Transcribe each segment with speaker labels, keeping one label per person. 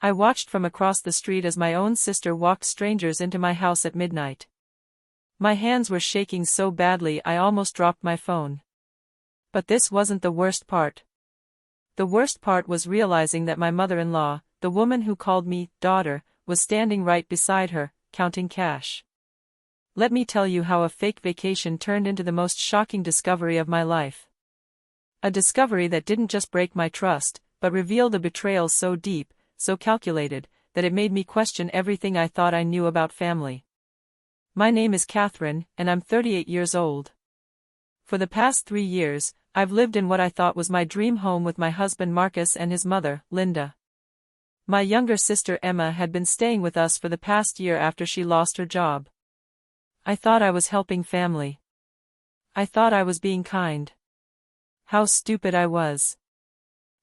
Speaker 1: I watched from across the street as my own sister walked strangers into my house at midnight. My hands were shaking so badly I almost dropped my phone. But this wasn't the worst part. The worst part was realizing that my mother-in-law, the woman who called me daughter, was standing right beside her, counting cash. Let me tell you how a fake vacation turned into the most shocking discovery of my life. A discovery that didn't just break my trust, but revealed a betrayal so deep, so calculated, that it made me question everything I thought I knew about family. My name is Catherine, and I'm 38 years old. For the past 3 years, I've lived in what I thought was my dream home with my husband Marcus and his mother, Linda. My younger sister Emma had been staying with us for the past year after she lost her job. I thought I was helping family. I thought I was being kind. How stupid I was.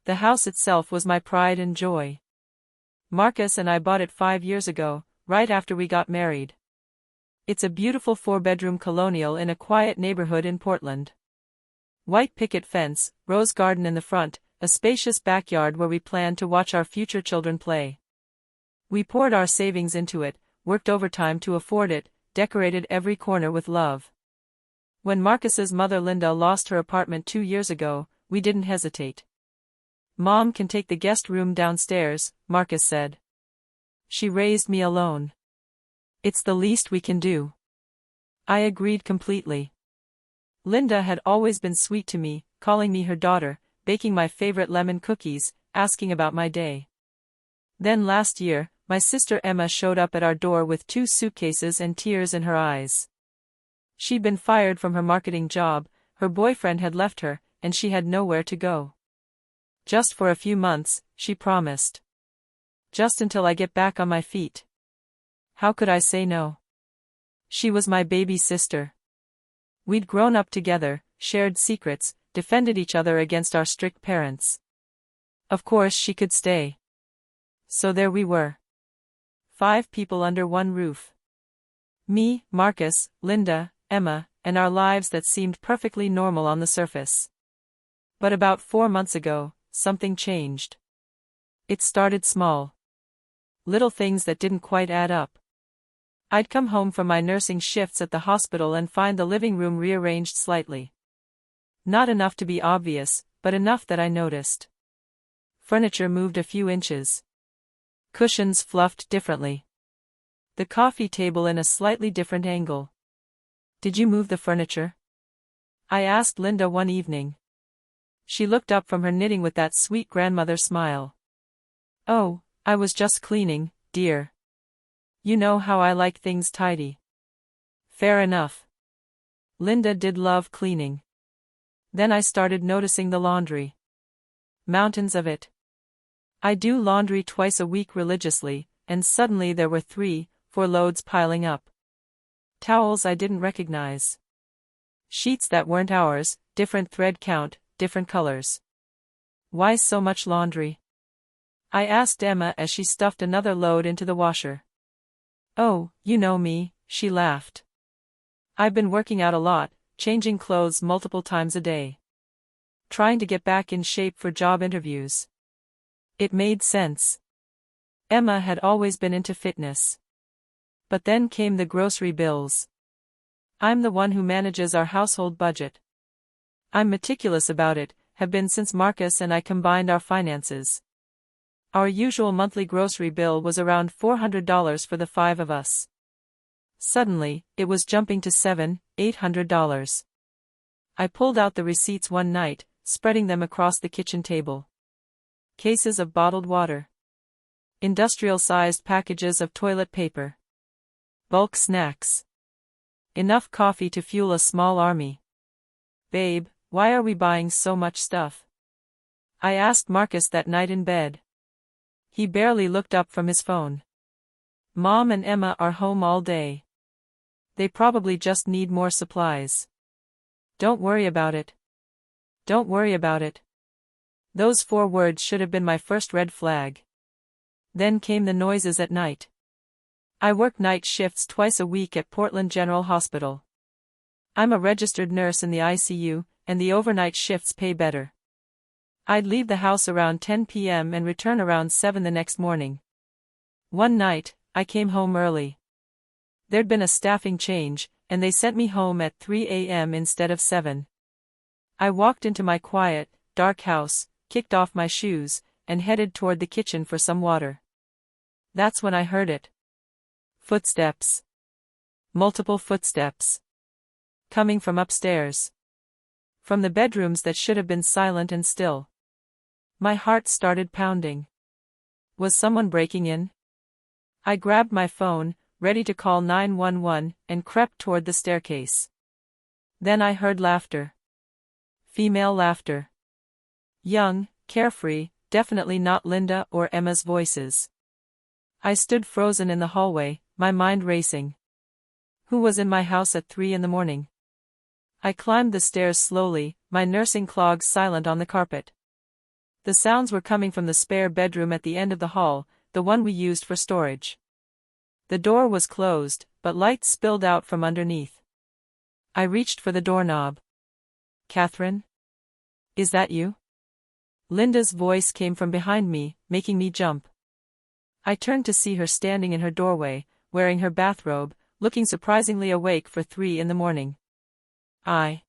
Speaker 1: The house itself was my pride and joy. Marcus and I bought it 5 years ago, right after we got married. It's a beautiful 4-bedroom colonial in a quiet neighborhood in Portland. White picket fence, rose garden in the front, a spacious backyard where we plan to watch our future children play. We poured our savings into it, worked overtime to afford it, decorated every corner with love. When Marcus's mother Linda lost her apartment 2 years ago, we didn't hesitate. "Mom can take the guest room downstairs," Marcus said. "She raised me alone. It's the least we can do." I agreed completely. Linda had always been sweet to me, calling me her daughter, baking my favorite lemon cookies, asking about my day. Then last year, my sister Emma showed up at our door with 2 suitcases and tears in her eyes. She'd been fired from her marketing job, her boyfriend had left her, and she had nowhere to go. "Just for a few months," she promised. "Just until I get back on my feet." How could I say no? She was my baby sister. We'd grown up together, shared secrets, defended each other against our strict parents. Of course she could stay. So there we were. 5 people under one roof. Me, Marcus, Linda, Emma, and our lives that seemed perfectly normal on the surface. But about 4 months ago, something changed. It started small. Little things that didn't quite add up. I'd come home from my nursing shifts at the hospital and find the living room rearranged slightly. Not enough to be obvious, but enough that I noticed. Furniture moved a few inches. Cushions fluffed differently. The coffee table in a slightly different angle. "Did you move the furniture?" I asked Linda one evening. She looked up from her knitting with that sweet grandmother smile. "Oh, I was just cleaning, dear. You know how I like things tidy." Fair enough. Linda did love cleaning. Then I started noticing the laundry. Mountains of it. I do laundry twice a week religiously, and suddenly there were 3-4 loads piling up. Towels I didn't recognize. Sheets that weren't ours, different thread count, different colors. Why so much laundry? I asked Emma as she stuffed another load into the washer. "Oh, you know me," she laughed. "I've been working out a lot, changing clothes multiple times a day. Trying to get back in shape for job interviews." It made sense. Emma had always been into fitness. But then came the grocery bills. I'm the one who manages our household budget. I'm meticulous about it, have been since Marcus and I combined our finances. Our usual monthly grocery bill was around $400 for the 5 of us. Suddenly, it was jumping to $700-800. I pulled out the receipts one night, spreading them across the kitchen table. Cases of bottled water. Industrial-sized packages of toilet paper. Bulk snacks. Enough coffee to fuel a small army. "Babe, why are we buying so much stuff?" I asked Marcus that night in bed. He barely looked up from his phone. "Mom and Emma are home all day. They probably just need more supplies. Don't worry about it. Don't worry about it." Those 4 words should have been my first red flag. Then came the noises at night. I work night shifts twice a week at Portland General Hospital. I'm a registered nurse in the ICU, and the overnight shifts pay better. I'd leave the house around 10 p.m. and return around 7 the next morning. One night, I came home early. There'd been a staffing change, and they sent me home at 3 a.m. instead of 7. I walked into my quiet, dark house, kicked off my shoes, and headed toward the kitchen for some water. That's when I heard it. Footsteps. Multiple footsteps. Coming from upstairs. From the bedrooms that should have been silent and still. My heart started pounding. Was someone breaking in? I grabbed my phone, ready to call 911, and crept toward the staircase. Then I heard laughter. Female laughter. Young, carefree, definitely not Linda or Emma's voices. I stood frozen in the hallway, my mind racing. Who was in my house at 3 in the morning? I climbed the stairs slowly, my nursing clogs silent on the carpet. The sounds were coming from the spare bedroom at the end of the hall, the one we used for storage. The door was closed, but light spilled out from underneath. I reached for the doorknob. Catherine? Is that you? Linda's voice came from behind me, making me jump. I turned to see her standing in her doorway, wearing her bathrobe, looking surprisingly awake for 3 in the morning. I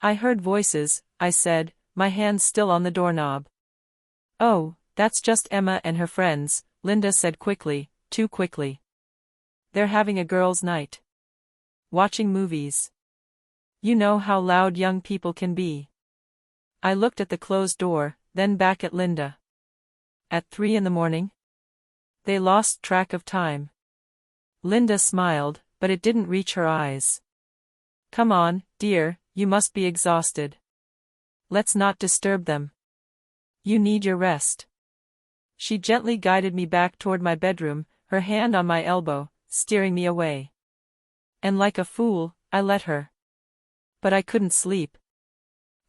Speaker 1: heard voices, I said, my hand still on the doorknob. Oh, that's just Emma and her friends, Linda said quickly, too quickly. They're having a girls' night. Watching movies. You know how loud young people can be. I looked at the closed door, then back at Linda. At 3 in the morning? They lost track of time. Linda smiled, but it didn't reach her eyes. Come on, dear, you must be exhausted. Let's not disturb them. You need your rest. She gently guided me back toward my bedroom, her hand on my elbow, steering me away. And like a fool, I let her. But I couldn't sleep.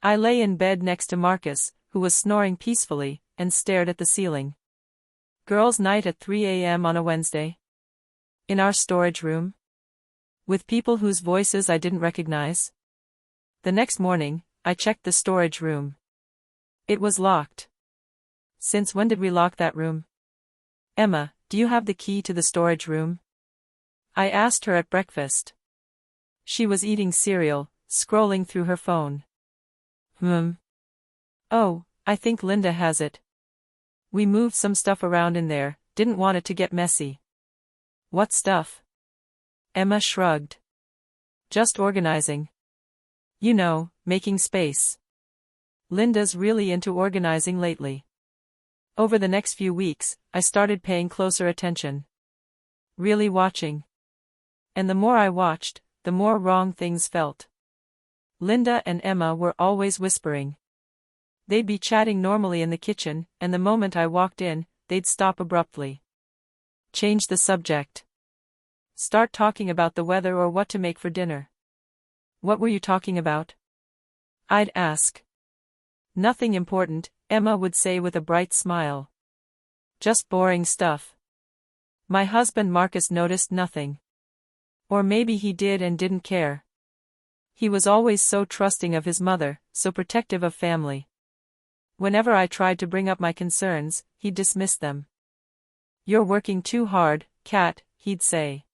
Speaker 1: I lay in bed next to Marcus, who was snoring peacefully, and stared at the ceiling. Girls' night at 3 a.m. on a Wednesday? In our storage room? With people whose voices I didn't recognize? The next morning, I checked the storage room. It was locked. Since when did we lock that room? Emma, do you have the key to the storage room? I asked her at breakfast. She was eating cereal, scrolling through her phone. Oh, I think Linda has it. We moved some stuff around in there, didn't want it to get messy. What stuff? Emma shrugged. Just organizing. You know, making space. Linda's really into organizing lately. Over the next few weeks, I started paying closer attention. Really watching. And the more I watched, the more wrong things felt. Linda and Emma were always whispering. They'd be chatting normally in the kitchen, and the moment I walked in, they'd stop abruptly. Change the subject. Start talking about the weather or what to make for dinner. What were you talking about? I'd ask. Nothing important, Emma would say with a bright smile. Just boring stuff. My husband Marcus noticed nothing. Or maybe he did and didn't care. He was always so trusting of his mother, so protective of family. Whenever I tried to bring up my concerns, he'd dismiss them. You're working too hard, Kat, he'd say.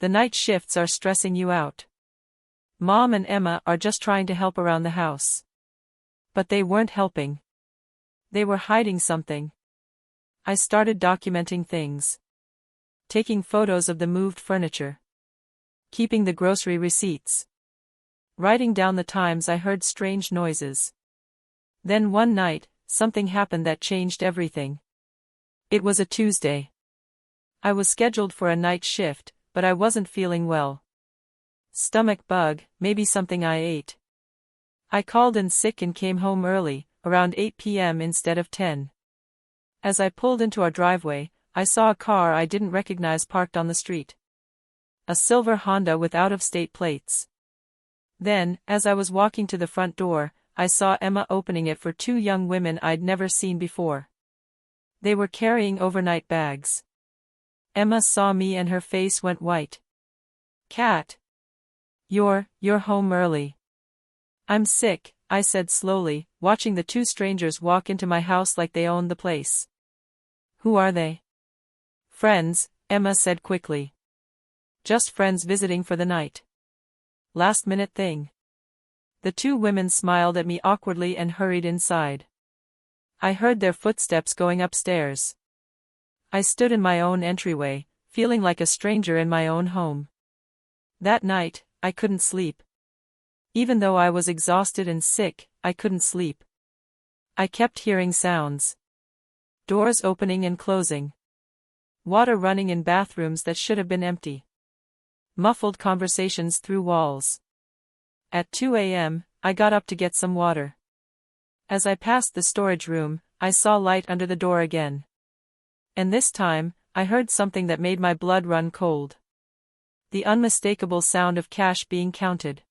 Speaker 1: The night shifts are stressing you out. Mom and Emma are just trying to help around the house. But they weren't helping. They were hiding something. I started documenting things. Taking photos of the moved furniture. Keeping the grocery receipts. Writing down the times I heard strange noises. Then one night, something happened that changed everything. It was a Tuesday. I was scheduled for a night shift, but I wasn't feeling well. Stomach bug, maybe something I ate. I called in sick and came home early, around 8 p.m. instead of 10. As I pulled into our driveway, I saw a car I didn't recognize parked on the street. A silver Honda with out-of-state plates. Then, as I was walking to the front door, I saw Emma opening it for two young women I'd never seen before. They were carrying overnight bags. Emma saw me and her face went white. Kat. You're home early. I'm sick, I said slowly, watching the two strangers walk into my house like they owned the place. Who are they? Friends, Emma said quickly. Just friends visiting for the night. Last-minute thing. The two women smiled at me awkwardly and hurried inside. I heard their footsteps going upstairs. I stood in my own entryway, feeling like a stranger in my own home. That night, I couldn't sleep. Even though I was exhausted and sick, I couldn't sleep. I kept hearing sounds. Doors opening and closing. Water running in bathrooms that should have been empty. Muffled conversations through walls. At 2 a.m., I got up to get some water. As I passed the storage room, I saw light under the door again. And this time, I heard something that made my blood run cold. The unmistakable sound of cash being counted.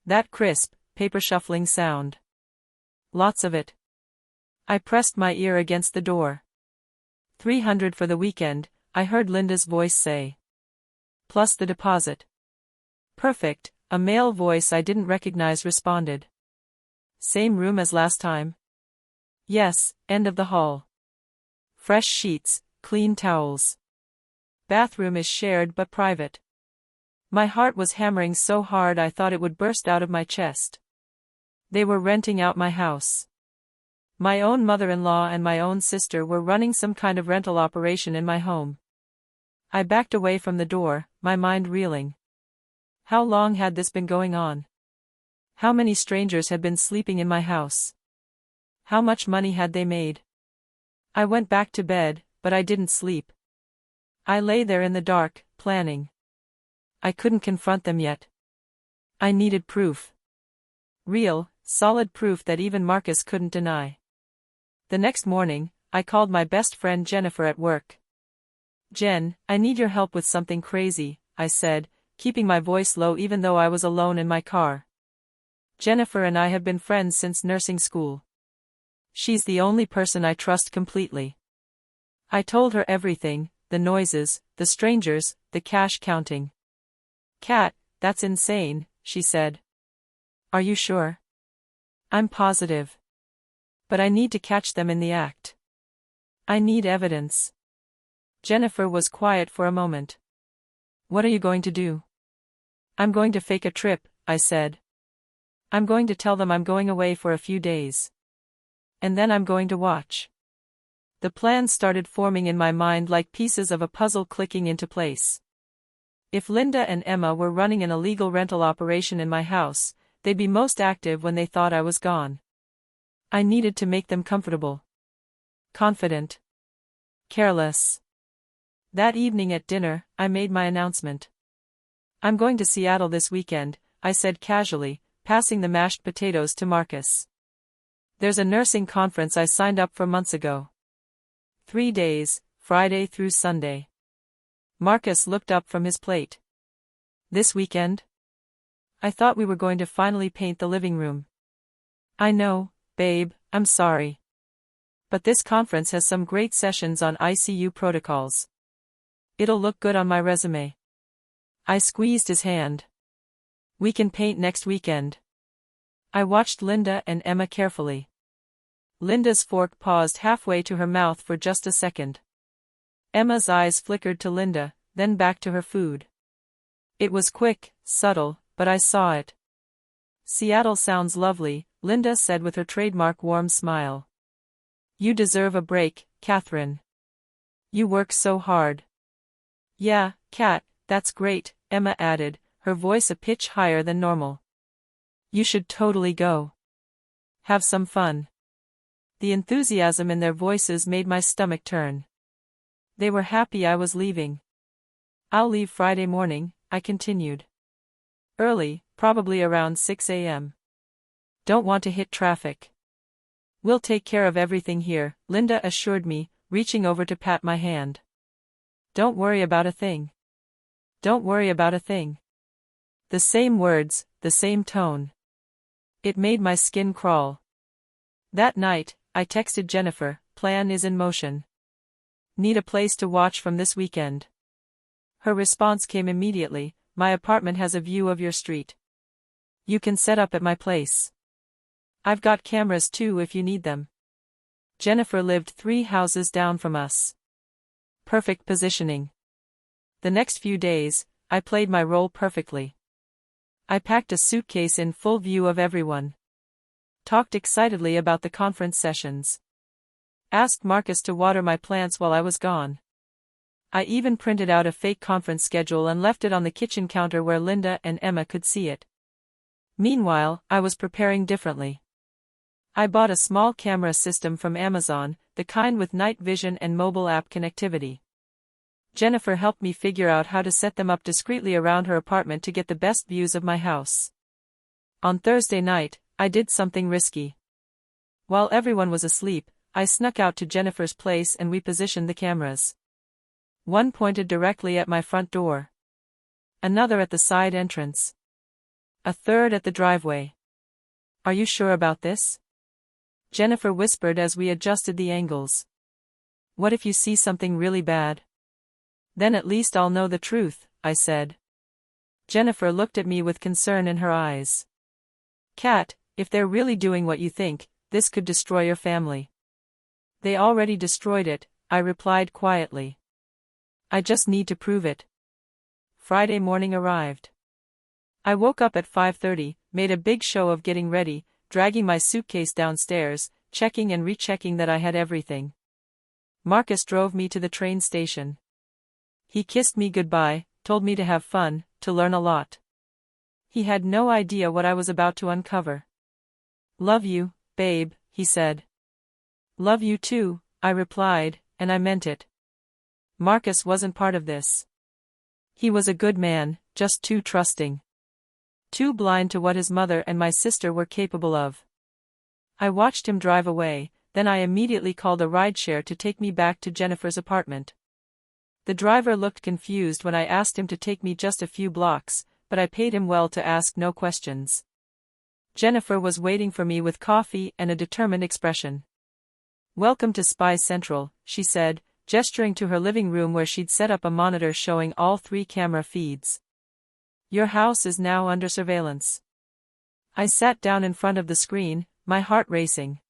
Speaker 1: That crisp, paper shuffling sound. Lots of it. I pressed my ear against the door. 300 for the weekend, I heard Linda's voice say. Plus the deposit. Perfect, a male voice I didn't recognize responded. Same room as last time? Yes, end of the hall. Fresh sheets, clean towels. Bathroom is shared but private. My heart was hammering so hard I thought it would burst out of my chest. They were renting out my house. My own mother-in-law and my own sister were running some kind of rental operation in my home. I backed away from the door, my mind reeling. How long had this been going on? How many strangers had been sleeping in my house? How much money had they made? I went back to bed, but I didn't sleep. I lay there in the dark, planning. I couldn't confront them yet. I needed proof. Real, solid proof that even Marcus couldn't deny. The next morning, I called my best friend Jennifer at work. Jen, I need your help with something crazy, I said, keeping my voice low even though I was alone in my car. Jennifer and I have been friends since nursing school. She's the only person I trust completely. I told her everything, the noises, the strangers, the cash counting. Kat, that's insane, she said. Are you sure? I'm positive. But I need to catch them in the act. I need evidence. Jennifer was quiet for a moment. What are you going to do? I'm going to fake a trip, I said. I'm going to tell them I'm going away for a few days. And then I'm going to watch. The plan started forming in my mind like pieces of a puzzle clicking into place. If Linda and Emma were running an illegal rental operation in my house, they'd be most active when they thought I was gone. I needed to make them comfortable. Confident. Careless. That evening at dinner, I made my announcement. I'm going to Seattle this weekend, I said casually, passing the mashed potatoes to Marcus. There's a nursing conference I signed up for months ago. 3 days, Friday through Sunday. Marcus looked up from his plate. This weekend? I thought we were going to finally paint the living room. I know, babe, I'm sorry. But this conference has some great sessions on ICU protocols. It'll look good on my resume. I squeezed his hand. We can paint next weekend. I watched Linda and Emma carefully. Linda's fork paused halfway to her mouth for just a second. Emma's eyes flickered to Linda, then back to her food. It was quick, subtle, but I saw it. Seattle sounds lovely, Linda said with her trademark warm smile. You deserve a break, Catherine. You work so hard. Yeah, Kat, that's great, Emma added, her voice a pitch higher than normal. You should totally go. Have some fun. The enthusiasm in their voices made my stomach turn. They were happy I was leaving. I'll leave Friday morning, I continued. Early, probably around 6 a.m. Don't want to hit traffic. We'll take care of everything here, Linda assured me, reaching over to pat my hand. Don't worry about a thing. Don't worry about a thing. The same words, the same tone. It made my skin crawl. That night, I texted Jennifer, plan is in motion. Need a place to watch from this weekend. Her response came immediately, my apartment has a view of your street. You can set up at my place. I've got cameras too if you need them. Jennifer lived 3 houses down from us. Perfect positioning. The next few days, I played my role perfectly. I packed a suitcase in full view of everyone. Talked excitedly about the conference sessions. Asked Marcus to water my plants while I was gone. I even printed out a fake conference schedule and left it on the kitchen counter where Linda and Emma could see it. Meanwhile, I was preparing differently. I bought a small camera system from Amazon, the kind with night vision and mobile app connectivity. Jennifer helped me figure out how to set them up discreetly around her apartment to get the best views of my house. On Thursday night, I did something risky. While everyone was asleep, I snuck out to Jennifer's place and we positioned the cameras. One pointed directly at my front door. Another at the side entrance. A third at the driveway. "Are you sure about this?" Jennifer whispered as we adjusted the angles. "What if you see something really bad?" "Then at least I'll know the truth," I said. Jennifer looked at me with concern in her eyes. "Kat, if they're really doing what you think, this could destroy your family." "They already destroyed it," I replied quietly. "I just need to prove it." Friday morning arrived. I woke up at 5:30, made a big show of getting ready, dragging my suitcase downstairs, checking and rechecking that I had everything. Marcus drove me to the train station. He kissed me goodbye, told me to have fun, to learn a lot. He had no idea what I was about to uncover. "Love you, babe," he said. "Love you too," I replied, and I meant it. Marcus wasn't part of this. He was a good man, just too trusting. Too blind to what his mother and my sister were capable of. I watched him drive away, then I immediately called a rideshare to take me back to Jennifer's apartment. The driver looked confused when I asked him to take me just a few blocks, but I paid him well to ask no questions. Jennifer was waiting for me with coffee and a determined expression. "Welcome to Spy Central," she said, gesturing to her living room where she'd set up a monitor showing all 3 camera feeds. "Your house is now under surveillance." I sat down in front of the screen, my heart racing.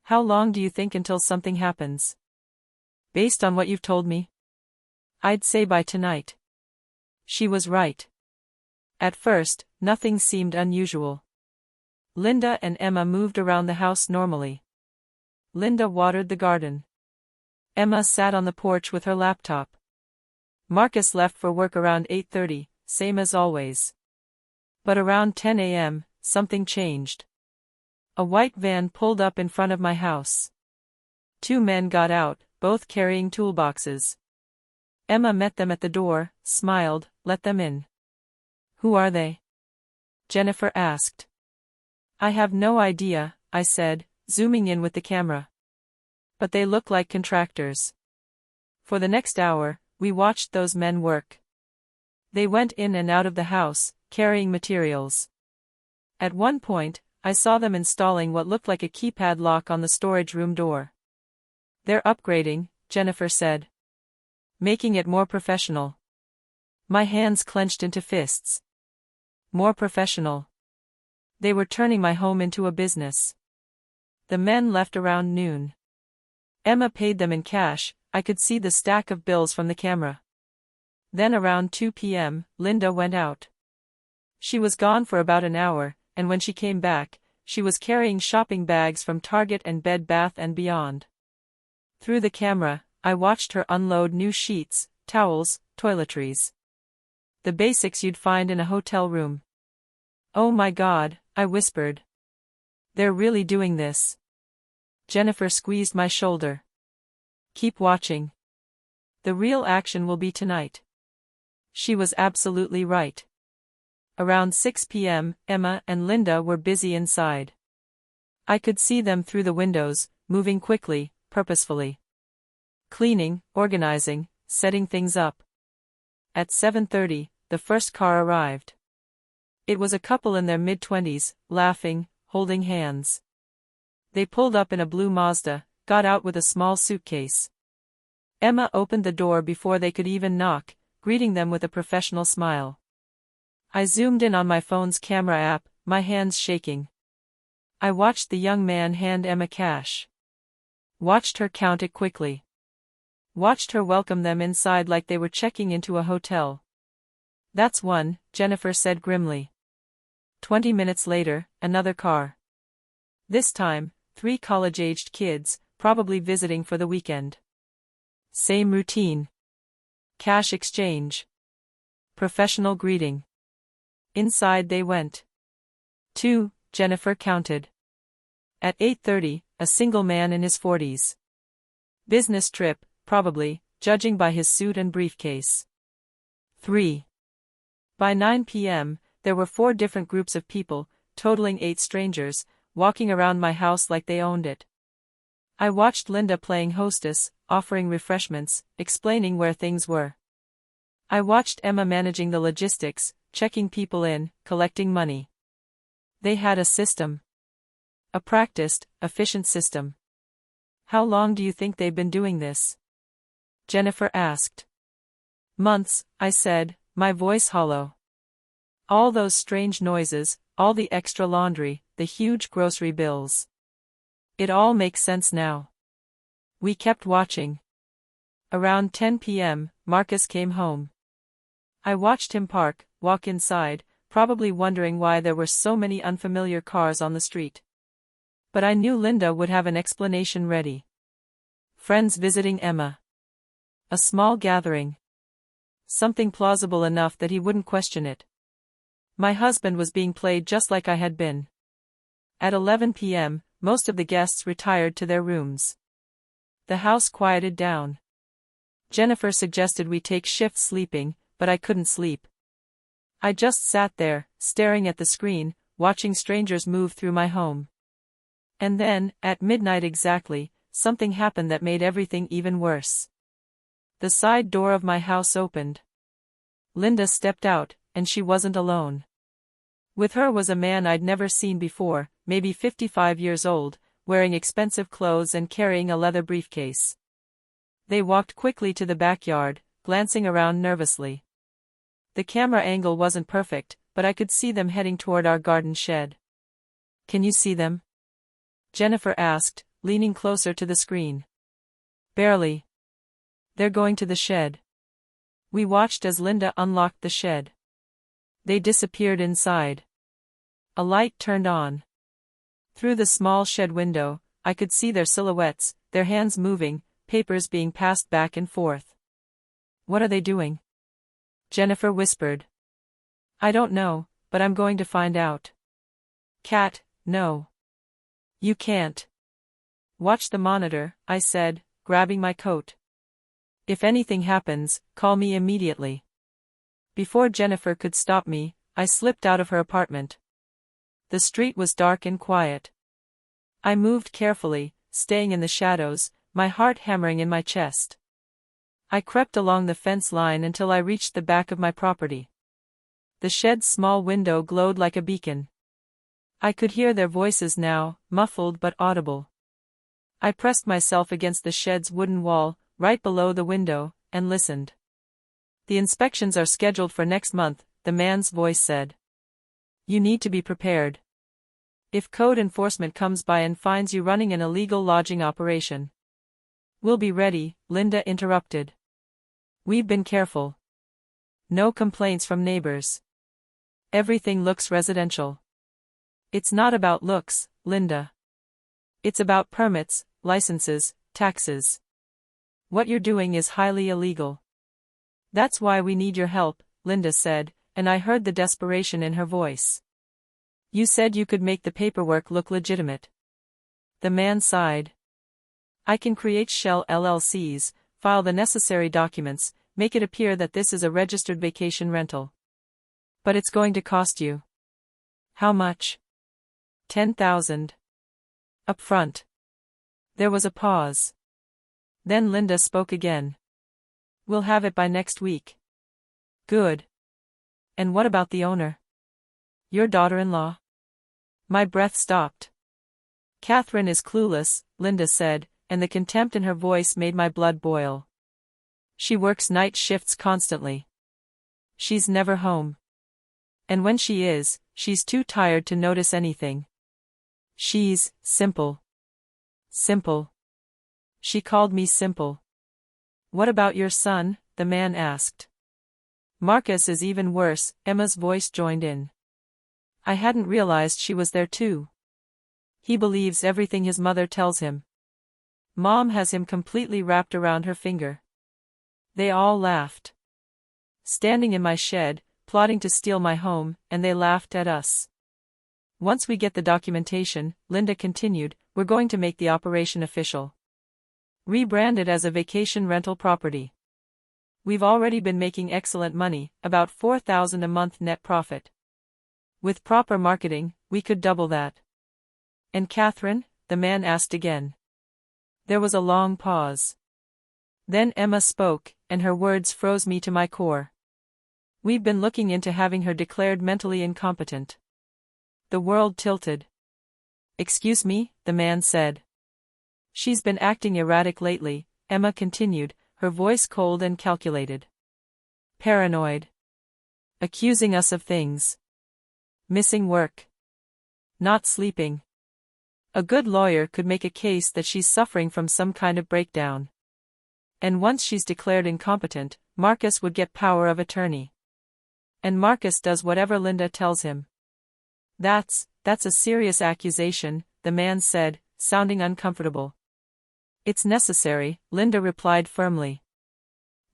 Speaker 1: "How long do you think until something happens?" "Based on what you've told me, I'd say by tonight." She was right. At first, nothing seemed unusual. Linda and Emma moved around the house normally. Linda watered the garden. Emma sat on the porch with her laptop. Marcus left for work around 8:30, same as always. But around 10 a.m., something changed. A white van pulled up in front of my house. 2 men got out, both carrying toolboxes. Emma met them at the door, smiled, let them in. "Who are they?" Jennifer asked. "I have no idea," I said, zooming in with the camera. "But they look like contractors." For the next hour, we watched those men work. They went in and out of the house, carrying materials. At one point, I saw them installing what looked like a keypad lock on the storage room door. "They're upgrading," Jennifer said. "Making it more professional." My hands clenched into fists. More professional. They were turning my home into a business. The men left around noon. Emma paid them in cash, I could see the stack of bills from the camera. Then around 2 p.m., Linda went out. She was gone for about an hour, and when she came back, she was carrying shopping bags from Target and Bed Bath & Beyond. Through the camera, I watched her unload new sheets, towels, toiletries. The basics you'd find in a hotel room. "Oh my God," I whispered. "They're really doing this." Jennifer squeezed my shoulder. "Keep watching. The real action will be tonight." She was absolutely right. Around 6 p.m., Emma and Linda were busy inside. I could see them through the windows, moving quickly, purposefully. Cleaning, organizing, setting things up. At 7:30, the first car arrived. It was a couple in their mid-20s, laughing, holding hands. They pulled up in a blue Mazda, got out with a small suitcase. Emma opened the door before they could even knock, greeting them with a professional smile. I zoomed in on my phone's camera app, my hands shaking. I watched the young man hand Emma cash. Watched her count it quickly. Watched her welcome them inside like they were checking into a hotel. "That's one," Jennifer said grimly. 20 minutes later, another car. This time, 3 college-aged kids, probably visiting for the weekend. Same routine. Cash exchange. Professional greeting. Inside they went. 2, Jennifer counted. At 8:30, a single man in his 40s. Business trip, probably, judging by his suit and briefcase. 3. By 9 p.m., there were 4 different groups of people, totaling 8 strangers, walking around my house like they owned it. I watched Linda playing hostess, offering refreshments, explaining where things were. I watched Emma managing the logistics, checking people in, collecting money. They had a system. A practiced, efficient system. "How long do you think they've been doing this?" Jennifer asked. "Months," I said, my voice hollow. All those strange noises, all the extra laundry, the huge grocery bills. It all makes sense now. We kept watching. Around 10 p.m., Marcus came home. I watched him walk inside, probably wondering why there were so many unfamiliar cars on the street. But I knew Linda would have an explanation ready. Friends visiting Emma. A small gathering. Something plausible enough that he wouldn't question it. My husband was being played just like I had been. At 11 p.m., most of the guests retired to their rooms. The house quieted down. Jennifer suggested we take shifts sleeping, but I couldn't sleep. I just sat there, staring at the screen, watching strangers move through my home. And then, at midnight exactly, something happened that made everything even worse. The side door of my house opened. Linda stepped out, and she wasn't alone. With her was a man I'd never seen before, maybe 55 years old, wearing expensive clothes and carrying a leather briefcase. They walked quickly to the backyard, glancing around nervously. The camera angle wasn't perfect, but I could see them heading toward our garden shed. "Can you see them?" Jennifer asked, leaning closer to the screen. "Barely. They're going to the shed." We watched as Linda unlocked the shed. They disappeared inside. A light turned on. Through the small shed window, I could see their silhouettes, their hands moving, papers being passed back and forth. "What are they doing?" Jennifer whispered. "I don't know, but I'm going to find out." "Kat, no. You can't." "Watch the monitor," I said, grabbing my coat. "If anything happens, call me immediately." Before Jennifer could stop me, I slipped out of her apartment. The street was dark and quiet. I moved carefully, staying in the shadows, my heart hammering in my chest. I crept along the fence line until I reached the back of my property. The shed's small window glowed like a beacon. I could hear their voices now, muffled but audible. I pressed myself against the shed's wooden wall, right below the window, and listened. "The inspections are scheduled for next month," the man's voice said. "You need to be prepared. If code enforcement comes by and finds you running an illegal lodging operation." "We'll be ready," Linda interrupted. "We've been careful. No complaints from neighbors. Everything looks residential." "It's not about looks, Linda. It's about permits, licenses, taxes. What you're doing is highly illegal." "That's why we need your help," Linda said, and I heard the desperation in her voice. "You said you could make the paperwork look legitimate." The man sighed. "I can create shell LLCs, file the necessary documents, make it appear that this is a registered vacation rental. But it's going to cost you." "How much?" $10,000. Up front." There was a pause. Then Linda spoke again. "We'll have it by next week." "Good. And what about the owner? Your daughter-in-law?" My breath stopped. "Catherine is clueless," Linda said, and the contempt in her voice made my blood boil. "She works night shifts constantly. She's never home. And when she is, she's too tired to notice anything. She's simple. Simple. She called me simple. What about your son? The man asked. Marcus is even worse, Emma's voice joined in. I hadn't realized she was there too. He believes everything his mother tells him. Mom has him completely wrapped around her finger. They all laughed. Standing in my shed, plotting to steal my home, and they laughed at us. Once we get the documentation, Linda continued, we're going to make the operation official. Rebrand it as a vacation rental property. We've already been making excellent money, about $4,000 a month net profit. With proper marketing, we could double that. And Catherine? The man asked again. There was a long pause. Then Emma spoke, and her words froze me to my core. We've been looking into having her declared mentally incompetent. The world tilted. Excuse me, the man said. She's been acting erratic lately, Emma continued, her voice cold and calculated. Paranoid. Accusing us of things. Missing work. Not sleeping. A good lawyer could make a case that she's suffering from some kind of breakdown. And once she's declared incompetent, Marcus would get power of attorney. And Marcus does whatever Linda tells him. That's a serious accusation, the man said, sounding uncomfortable. It's necessary, Linda replied firmly.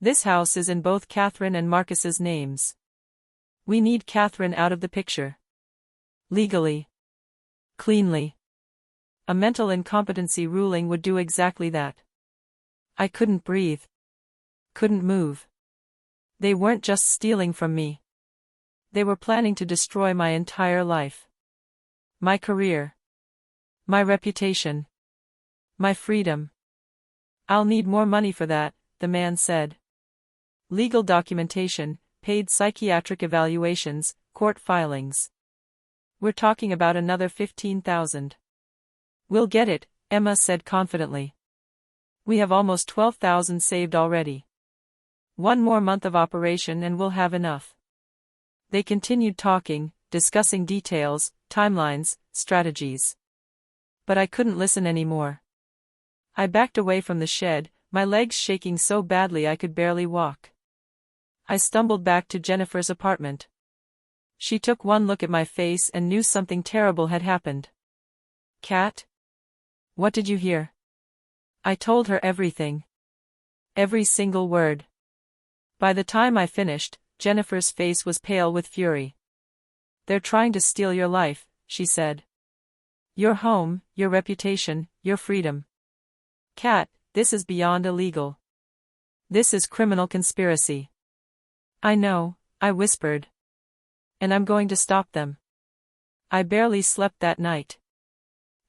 Speaker 1: This house is in both Catherine and Marcus's names. We need Catherine out of the picture. Legally. Cleanly. A mental incompetency ruling would do exactly that. I couldn't breathe. Couldn't move. They weren't just stealing from me. They were planning to destroy my entire life. My career. My reputation. My freedom. I'll need more money for that, the man said. Legal documentation, paid psychiatric evaluations, court filings. We're talking about another $15,000. We'll get it, Emma said confidently. We have almost $12,000 saved already. One more month of operation and we'll have enough. They continued talking, discussing details, timelines, strategies. But I couldn't listen anymore. I backed away from the shed, my legs shaking so badly I could barely walk. I stumbled back to Jennifer's apartment. She took one look at my face and knew something terrible had happened. Kat? What did you hear? I told her everything. Every single word. By the time I finished, Jennifer's face was pale with fury. They're trying to steal your life, she said. Your home, your reputation, your freedom. Kat, this is beyond illegal. This is criminal conspiracy. I know, I whispered. And I'm going to stop them. I barely slept that night.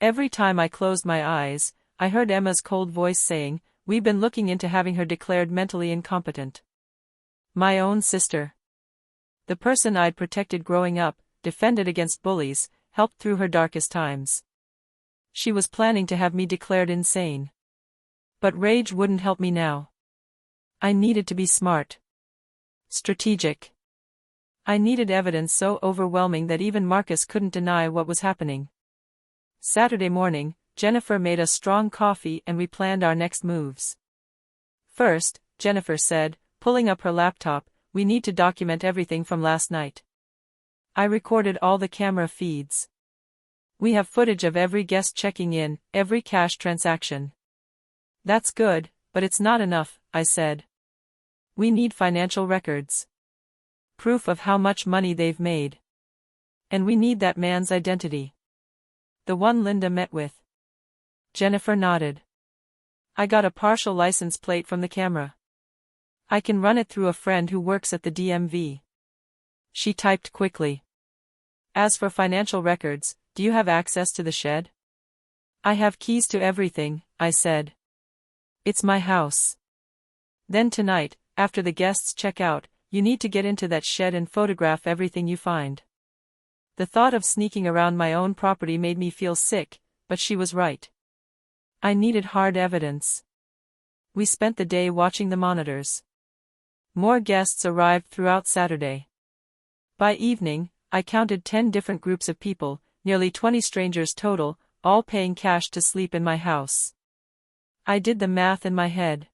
Speaker 1: Every time I closed my eyes, I heard Emma's cold voice saying, we've been looking into having her declared mentally incompetent. My own sister. The person I'd protected growing up, defended against bullies, helped through her darkest times. She was planning to have me declared insane. But rage wouldn't help me now. I needed to be smart. Strategic. I needed evidence so overwhelming that even Marcus couldn't deny what was happening. Saturday morning, Jennifer made us strong coffee and we planned our next moves. First, Jennifer said, pulling up her laptop, we need to document everything from last night. I recorded all the camera feeds. We have footage of every guest checking in, every cash transaction. That's good, but it's not enough, I said. We need financial records. Proof of how much money they've made. And we need that man's identity. The one Linda met with. Jennifer nodded. I got a partial license plate from the camera. I can run it through a friend who works at the DMV. She typed quickly. As for financial records, do you have access to the shed? I have keys to everything, I said. It's my house. Then tonight, after the guests check out, you need to get into that shed and photograph everything you find. The thought of sneaking around my own property made me feel sick, but she was right. I needed hard evidence. We spent the day watching the monitors. More guests arrived throughout Saturday. By evening, I counted 10 different groups of people, nearly 20 strangers total, all paying cash to sleep in my house. I did the math in my head.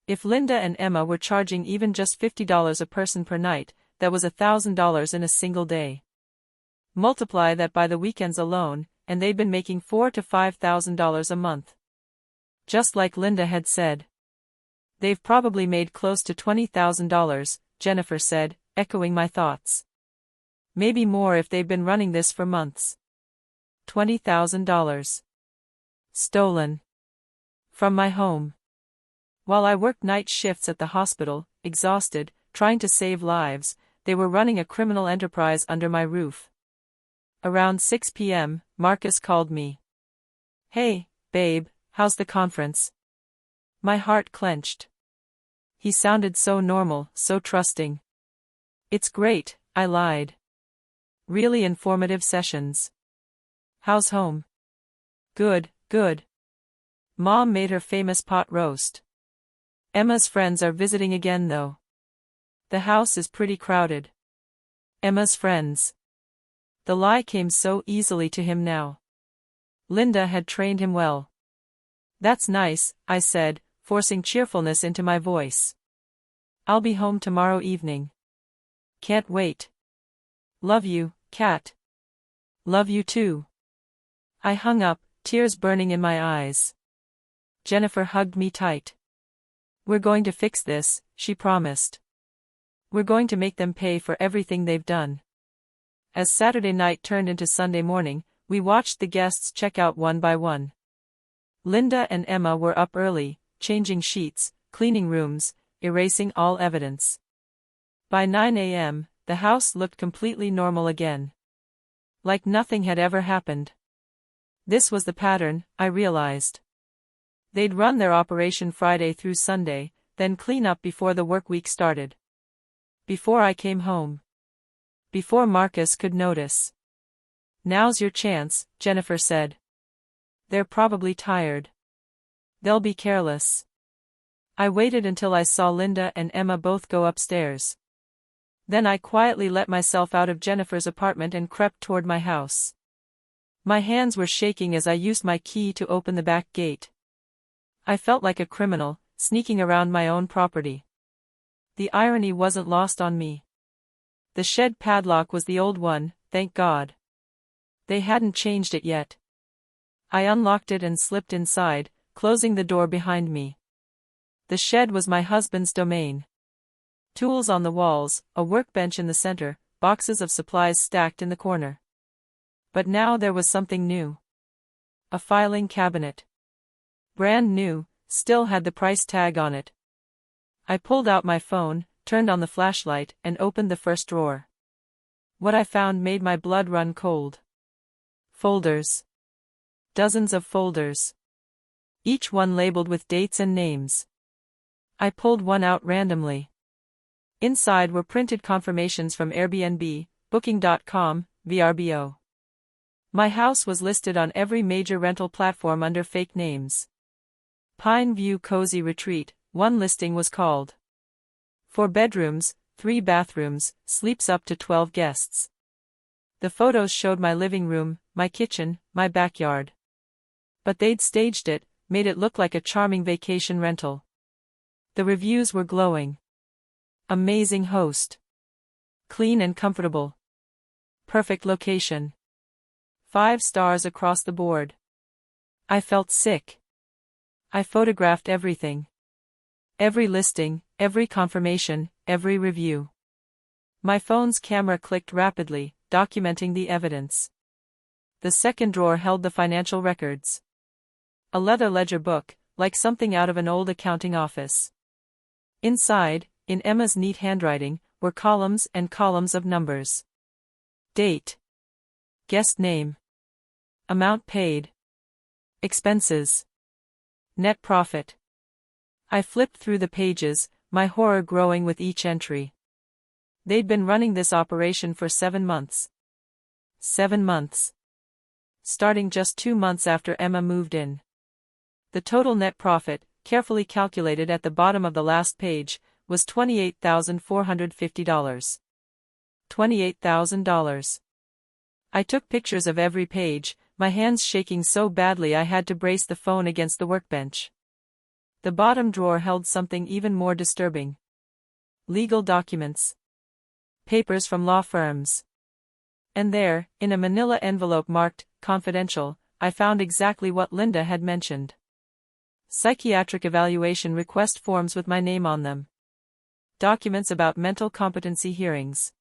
Speaker 1: If Linda and Emma were charging even just $50 a person per night, that was $1,000 in a single day. Multiply that by the weekends alone, and they'd been making $4,000 to $5,000 a month. Just like Linda had said. They've probably made close to $20,000, Jennifer said, echoing my thoughts. Maybe more if they've been running this for months. $20,000. Stolen. From my home. While I worked night shifts at the hospital, exhausted, trying to save lives, they were running a criminal enterprise under my roof. Around 6 p.m., Marcus called me. "Hey, babe, how's the conference?" My heart clenched. He sounded so normal, so trusting. "It's great," I lied. "Really informative sessions." "How's home?" "Good, good. Mom made her famous pot roast. Emma's friends are visiting again though. The house is pretty crowded." Emma's friends. The lie came so easily to him now. Linda had trained him well. "That's nice," I said, forcing cheerfulness into my voice. "I'll be home tomorrow evening. Can't wait. Love you, Kat." "Love you too." I hung up, tears burning in my eyes. Jennifer hugged me tight. "We're going to fix this," she promised. "We're going to make them pay for everything they've done." As Saturday night turned into Sunday morning, we watched the guests check out one by one. Linda and Emma were up early, changing sheets, cleaning rooms, erasing all evidence. By 9 a.m., the house looked completely normal again. Like nothing had ever happened. This was the pattern, I realized. They'd run their operation Friday through Sunday, then clean up before the work week started. Before I came home. Before Marcus could notice. "Now's your chance," Jennifer said. "They're probably tired. They'll be careless." I waited until I saw Linda and Emma both go upstairs. Then I quietly let myself out of Jennifer's apartment and crept toward my house. My hands were shaking as I used my key to open the back gate. I felt like a criminal, sneaking around my own property. The irony wasn't lost on me. The shed padlock was the old one, thank God. They hadn't changed it yet. I unlocked it and slipped inside, closing the door behind me. The shed was my husband's domain. Tools on the walls, a workbench in the center, boxes of supplies stacked in the corner. But now there was something new. A filing cabinet. Brand new, still had the price tag on it. I pulled out my phone, turned on the flashlight, and opened the first drawer. What I found made my blood run cold. Folders. Dozens of folders. Each one labeled with dates and names. I pulled one out randomly. Inside were printed confirmations from Airbnb, Booking.com, VRBO. My house was listed on every major rental platform under fake names. Pine View Cozy Retreat, one listing was called. 4 bedrooms, 3 bathrooms, sleeps up to 12 guests. The photos showed my living room, my kitchen, my backyard. But they'd staged it, made it look like a charming vacation rental. The reviews were glowing. Amazing host. Clean and comfortable. Perfect location. 5 stars across the board. I felt sick. I photographed everything. Every listing, every confirmation, every review. My phone's camera clicked rapidly, documenting the evidence. The second drawer held the financial records. A leather ledger book, like something out of an old accounting office. Inside, in Emma's neat handwriting, were columns and columns of numbers. Date. Guest name. Amount paid. Expenses. Net profit. I flipped through the pages, my horror growing with each entry. They'd been running this operation for 7 months. 7 months. Starting just 2 months after Emma moved in. The total net profit, carefully calculated at the bottom of the last page, was $28,450. $28,000. I took pictures of every page, my hands shaking so badly I had to brace the phone against the workbench. The bottom drawer held something even more disturbing. Legal documents. Papers from law firms. And there, in a manila envelope marked, confidential, I found exactly what Linda had mentioned. Psychiatric evaluation request forms with my name on them. Documents about mental competency hearings.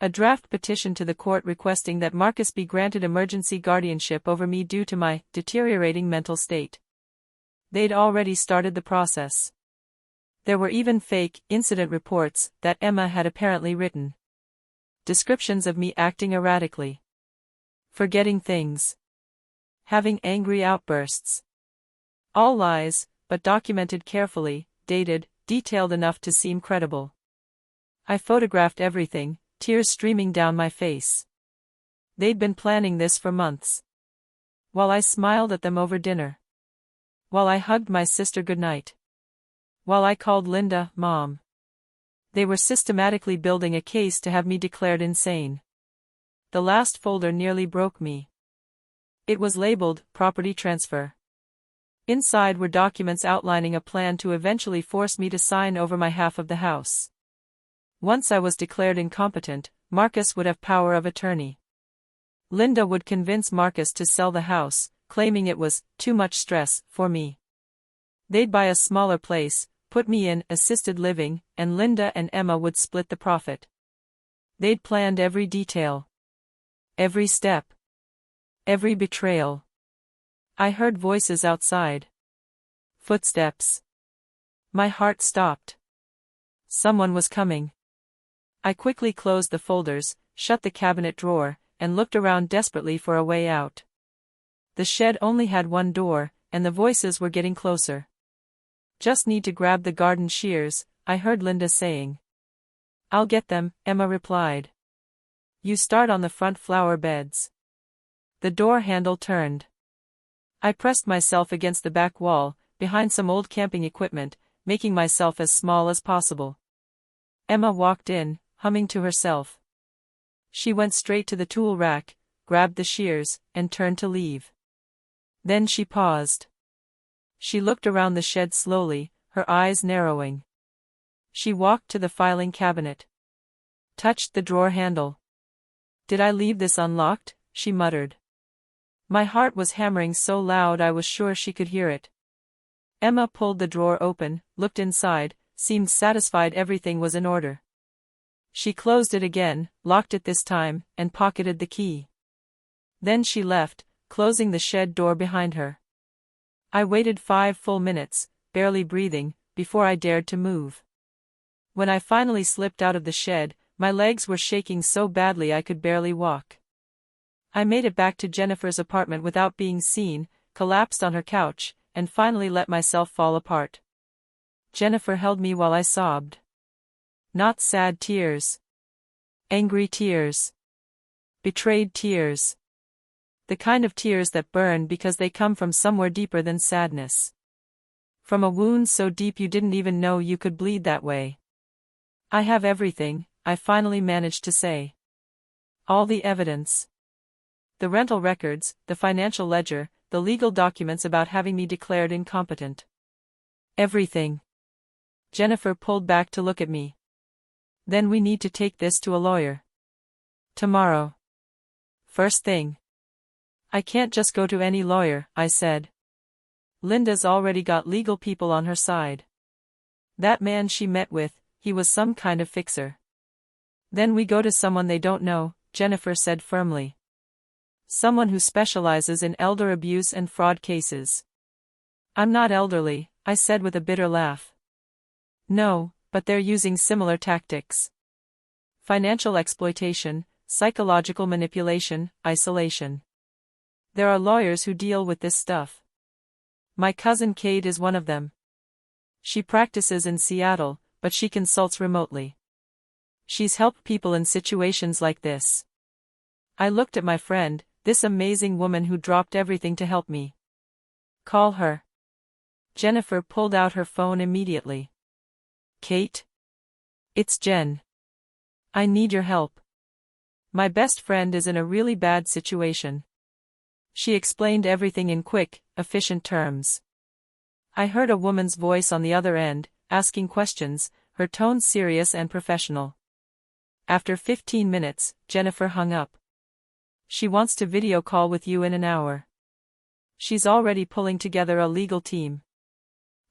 Speaker 1: A draft petition to the court requesting that Marcus be granted emergency guardianship over me due to my deteriorating mental state. They'd already started the process. There were even fake incident reports that Emma had apparently written. Descriptions of me acting erratically. Forgetting things. Having angry outbursts. All lies, but documented carefully, dated, detailed enough to seem credible. I photographed everything, tears streaming down my face. They'd been planning this for months. While I smiled at them over dinner. While I hugged my sister goodnight. While I called Linda, Mom. They were systematically building a case to have me declared insane. The last folder nearly broke me. It was labeled, Property Transfer. Inside were documents outlining a plan to eventually force me to sign over my half of the house. Once I was declared incompetent, Marcus would have power of attorney. Linda would convince Marcus to sell the house, claiming it was too much stress for me. They'd buy a smaller place, put me in assisted living, and Linda and Emma would split the profit. They'd planned every detail. Every step. Every betrayal. I heard voices outside. Footsteps. My heart stopped. Someone was coming. I quickly closed the folders, shut the cabinet drawer, and looked around desperately for a way out. The shed only had one door, and the voices were getting closer. Just need to grab the garden shears, I heard Linda saying. I'll get them, Emma replied. You start on the front flower beds. The door handle turned. I pressed myself against the back wall, behind some old camping equipment, making myself as small as possible. Emma walked in, humming to herself. She went straight to the tool rack, grabbed the shears, and turned to leave. Then she paused. She looked around the shed slowly, her eyes narrowing. She walked to the filing cabinet. Touched the drawer handle. Did I leave this unlocked? She muttered. My heart was hammering so loud I was sure she could hear it. Emma pulled the drawer open, looked inside, seemed satisfied everything was in order. She closed it again, locked it this time, and pocketed the key. Then she left, closing the shed door behind her. I waited 5 full minutes, barely breathing, before I dared to move. When I finally slipped out of the shed, my legs were shaking so badly I could barely walk. I made it back to Jennifer's apartment without being seen, collapsed on her couch, and finally let myself fall apart. Jennifer held me while I sobbed. Not sad tears. Angry tears. Betrayed tears. The kind of tears that burn because they come from somewhere deeper than sadness. From a wound so deep you didn't even know you could bleed that way. I have everything, I finally managed to say. All the evidence. The rental records, the financial ledger, the legal documents about having me declared incompetent. Everything. Jennifer pulled back to look at me. Then we need to take this to a lawyer. Tomorrow. First thing. I can't just go to any lawyer, I said. Linda's already got legal people on her side. That man she met with, he was some kind of fixer. Then we go to someone they don't know, Jennifer said firmly. Someone who specializes in elder abuse and fraud cases. I'm not elderly, I said with a bitter laugh. No, but they're using similar tactics. Financial exploitation, psychological manipulation, isolation. There are lawyers who deal with this stuff. My cousin Kate is one of them. She practices in Seattle, but she consults remotely. She's helped people in situations like this. I looked at my friend, this amazing woman who dropped everything to help me. Call her. Jennifer pulled out her phone immediately. Kate? It's Jen. I need your help. My best friend is in a really bad situation. She explained everything in quick, efficient terms. I heard a woman's voice on the other end, asking questions, her tone serious and professional. After 15 minutes, Jennifer hung up. She wants to video call with you in an hour. She's already pulling together a legal team.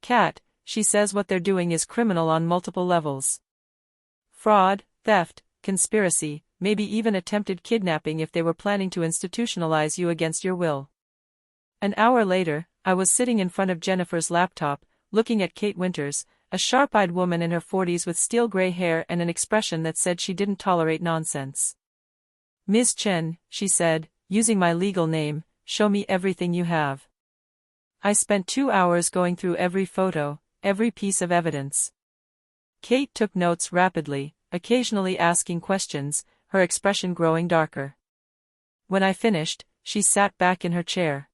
Speaker 1: Kat, she says what they're doing is criminal on multiple levels. Fraud, theft, conspiracy, maybe even attempted kidnapping if they were planning to institutionalize you against your will. An hour later, I was sitting in front of Jennifer's laptop, looking at Kate Winters, a sharp-eyed woman in her 40s with steel gray hair and an expression that said she didn't tolerate nonsense. Ms. Chen, she said, using my legal name, show me everything you have. I spent 2 hours going through every photo, every piece of evidence. Kate took notes rapidly, occasionally asking questions, her expression growing darker. When I finished, she sat back in her chair.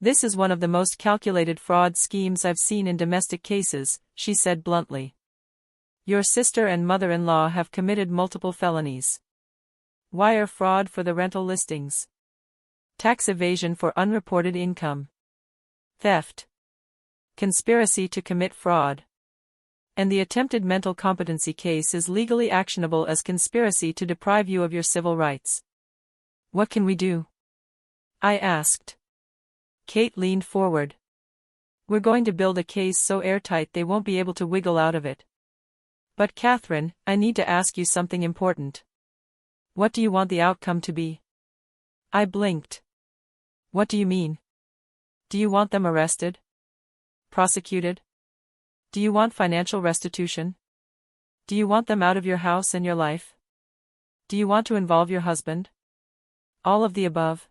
Speaker 1: This is one of the most calculated fraud schemes I've seen in domestic cases, she said bluntly. Your sister and mother-in-law have committed multiple felonies. Wire fraud for the rental listings. Tax evasion for unreported income. Theft. Conspiracy to commit fraud. And the attempted mental competency case is legally actionable as conspiracy to deprive you of your civil rights. What can we do? I asked. Kate leaned forward. We're going to build a case so airtight they won't be able to wiggle out of it. But Catherine, I need to ask you something important. What do you want the outcome to be? I blinked. What do you mean? Do you want them arrested? Prosecuted? Do you want financial restitution? Do you want them out of your house and your life? Do you want to involve your husband? All of the above.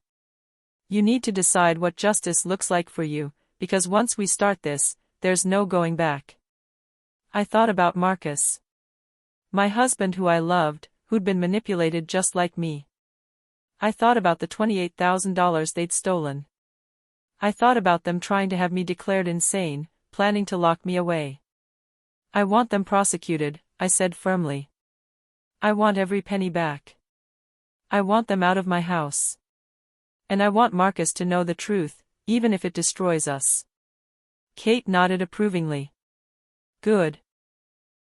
Speaker 1: You need to decide what justice looks like for you, because once we start this, there's no going back. I thought about Marcus. My husband who I loved, who'd been manipulated just like me. I thought about the $28,000 they'd stolen. I thought about them trying to have me declared insane, planning to lock me away. I want them prosecuted, I said firmly. I want every penny back. I want them out of my house. And I want Marcus to know the truth, even if it destroys us. Kate nodded approvingly. Good.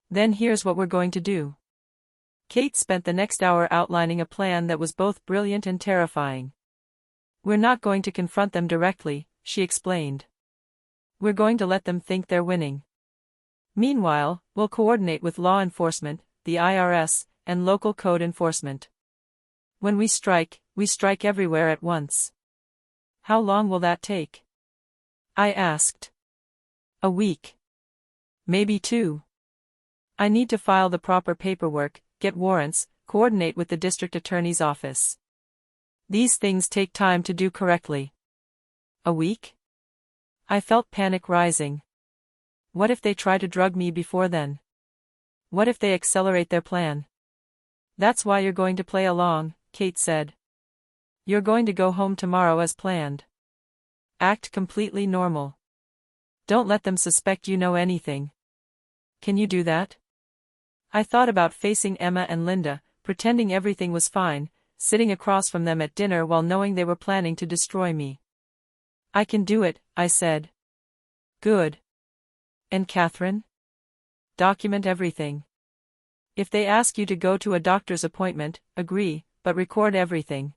Speaker 1: Then here's what we're going to do. Kate spent the next hour outlining a plan that was both brilliant and terrifying. We're not going to confront them directly, she explained. We're going to let them think they're winning. Meanwhile, we'll coordinate with law enforcement, the IRS, and local code enforcement. When we strike everywhere at once. How long will that take? I asked. A week. Maybe 2. I need to file the proper paperwork, get warrants, coordinate with the district attorney's office. These things take time to do correctly. A week? I felt panic rising. What if they try to drug me before then? What if they accelerate their plan? That's why you're going to play along, Kate said. You're going to go home tomorrow as planned. Act completely normal. Don't let them suspect you know anything. Can you do that? I thought about facing Emma and Linda, pretending everything was fine, sitting across from them at dinner while knowing they were planning to destroy me. I can do it, I said. Good. And Catherine? Document everything. If they ask you to go to a doctor's appointment, agree, but record everything.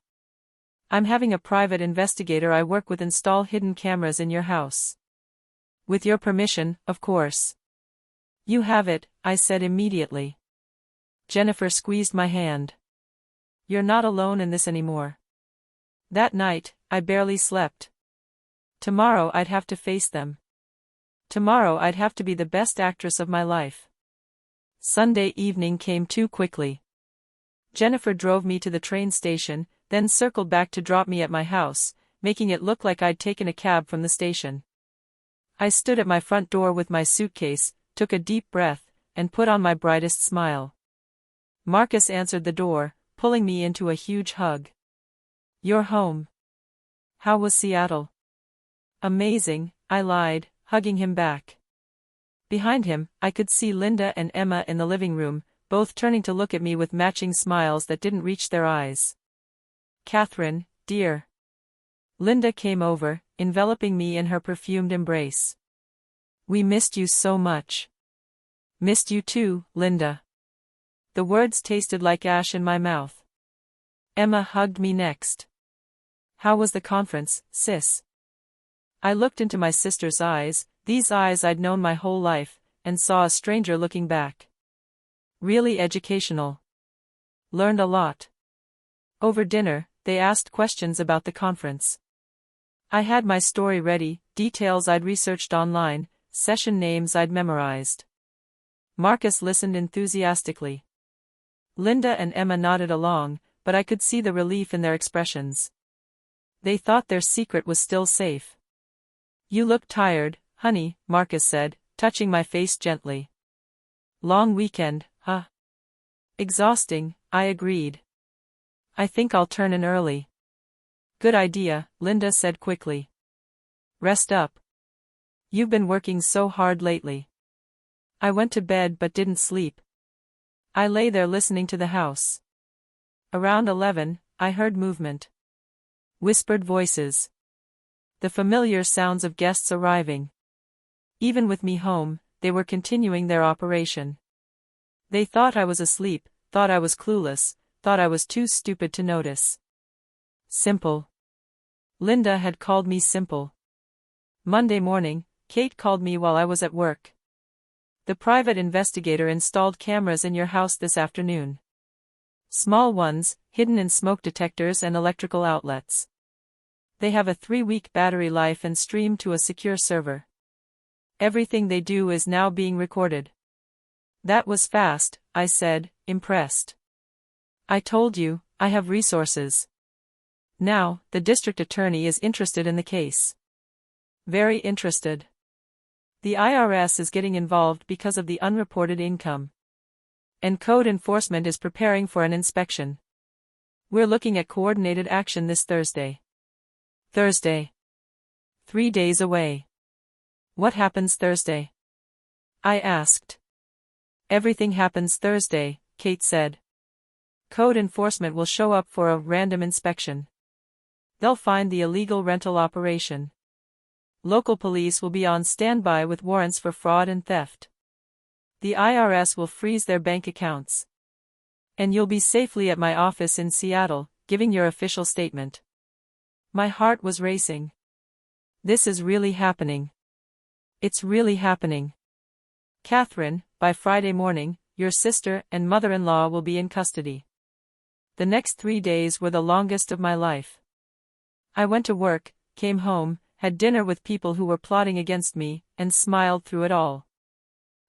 Speaker 1: I'm having a private investigator I work with install hidden cameras in your house. With your permission, of course. You have it, I said immediately. Jennifer squeezed my hand. You're not alone in this anymore. That night, I barely slept. Tomorrow I'd have to face them. Tomorrow I'd have to be the best actress of my life. Sunday evening came too quickly. Jennifer drove me to the train station, then circled back to drop me at my house, making it look like I'd taken a cab from the station. I stood at my front door with my suitcase, took a deep breath, and put on my brightest smile. Marcus answered the door, pulling me into a huge hug. You're home. How was Seattle? Amazing, I lied, hugging him back. Behind him, I could see Linda and Emma in the living room, both turning to look at me with matching smiles that didn't reach their eyes. Catherine, dear. Linda came over, enveloping me in her perfumed embrace. We missed you so much. Missed you too, Linda. The words tasted like ash in my mouth. Emma hugged me next. How was the conference, sis? I looked into my sister's eyes, these eyes I'd known my whole life, and saw a stranger looking back. Really educational. Learned a lot. Over dinner, they asked questions about the conference. I had my story ready, details I'd researched online, session names I'd memorized. Marcus listened enthusiastically. Linda and Emma nodded along, but I could see the relief in their expressions. They thought their secret was still safe. You look tired, honey, Marcus said, touching my face gently. Long weekend, huh? Exhausting, I agreed. I think I'll turn in early. Good idea, Linda said quickly. Rest up. You've been working so hard lately. I went to bed but didn't sleep. I lay there listening to the house. Around 11, I heard movement. Whispered voices. The familiar sounds of guests arriving. Even with me home, they were continuing their operation. They thought I was asleep, thought I was clueless, thought I was too stupid to notice. Simple. Linda had called me simple. Monday morning, Kate called me while I was at work. The private investigator installed cameras in your house this afternoon. Small ones, hidden in smoke detectors and electrical outlets. They have a 3-week battery life and stream to a secure server. Everything they do is now being recorded. That was fast, I said, impressed. I told you, I have resources. Now, the district attorney is interested in the case. Very interested. The IRS is getting involved because of the unreported income. And code enforcement is preparing for an inspection. We're looking at coordinated action this Thursday. Thursday. 3 days away. What happens Thursday? I asked. Everything happens Thursday, Kate said. Code enforcement will show up for a random inspection. They'll find the illegal rental operation. Local police will be on standby with warrants for fraud and theft. The IRS will freeze their bank accounts. And you'll be safely at my office in Seattle, giving your official statement. My heart was racing. This is really happening. It's really happening. Catherine, by Friday morning, your sister and mother-in-law will be in custody. The next 3 days were the longest of my life. I went to work, came home, had dinner with people who were plotting against me, and smiled through it all.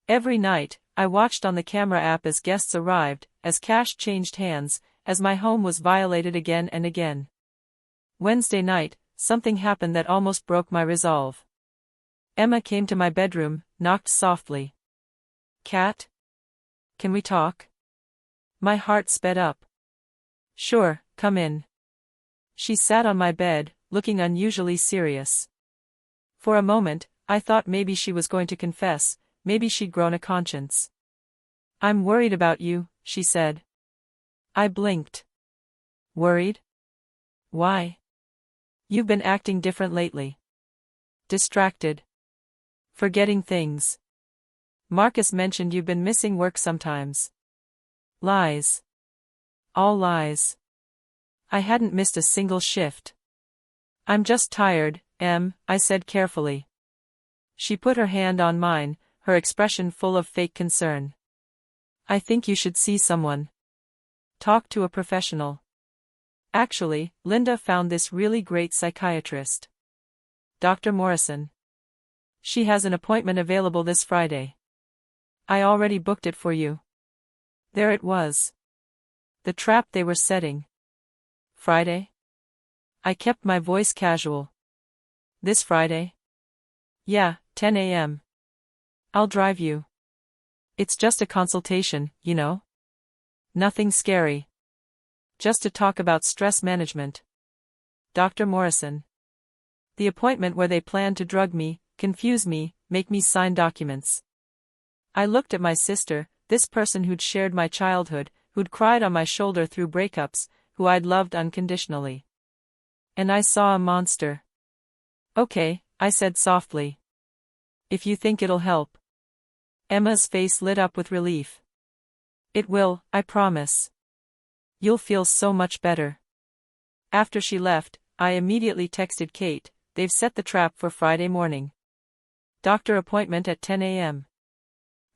Speaker 1: Every night, I watched on the camera app as guests arrived, as cash changed hands, as my home was violated again and again. Wednesday night, something happened that almost broke my resolve. Emma came to my bedroom, knocked softly. Kat? Can we talk? My heart sped up. Sure, come in. She sat on my bed, looking unusually serious. For a moment, I thought maybe she was going to confess, maybe she'd grown a conscience. I'm worried about you, she said. I blinked. Worried? Why? You've been acting different lately. Distracted. Forgetting things. Marcus mentioned you've been missing work sometimes. Lies. All lies. I hadn't missed a single shift. I'm just tired, Em, I said carefully. She put her hand on mine, her expression full of fake concern. I think you should see someone. Talk to a professional. Actually, Linda found this really great psychiatrist. Dr. Morrison. She has an appointment available this Friday. I already booked it for you. There it was. The trap they were setting. Friday? I kept my voice casual. This Friday? Yeah, 10 a.m. I'll drive you. It's just a consultation, you know? Nothing scary. Just to talk about stress management. Dr. Morrison. The appointment where they plan to drug me, confuse me, make me sign documents. I looked at my sister, this person who'd shared my childhood, who'd cried on my shoulder through breakups, who I'd loved unconditionally. And I saw a monster. Okay, I said softly. If you think it'll help. Emma's face lit up with relief. It will, I promise. You'll feel so much better. After she left, I immediately texted Kate, they've set the trap for Friday morning. Doctor appointment at 10 a.m.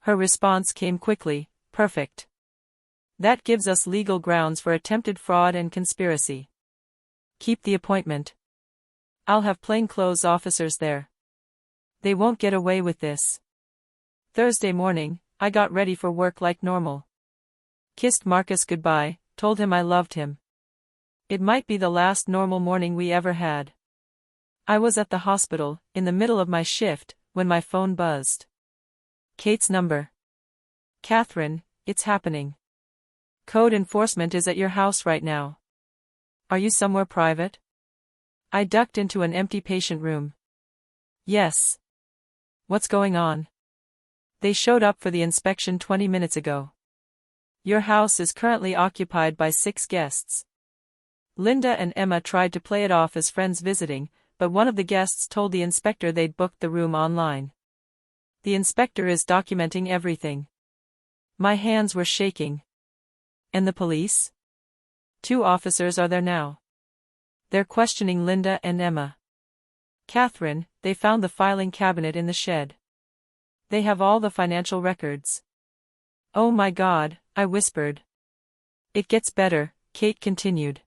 Speaker 1: Her response came quickly, perfect. That gives us legal grounds for attempted fraud and conspiracy. Keep the appointment. I'll have plainclothes officers there. They won't get away with this. Thursday morning, I got ready for work like normal. Kissed Marcus goodbye, told him I loved him. It might be the last normal morning we ever had. I was at the hospital, in the middle of my shift, when my phone buzzed. Kate's number. Catherine, it's happening. Code enforcement is at your house right now. Are you somewhere private? I ducked into an empty patient room. Yes. What's going on? They showed up for the inspection 20 minutes ago. Your house is currently occupied by 6 guests. Linda and Emma tried to play it off as friends visiting, but one of the guests told the inspector they'd booked the room online. The inspector is documenting everything. My hands were shaking. And the police? 2 officers are there now. They're questioning Linda and Emma. Catherine, they found the filing cabinet in the shed. They have all the financial records. Oh my God, I whispered. It gets better, Kate continued.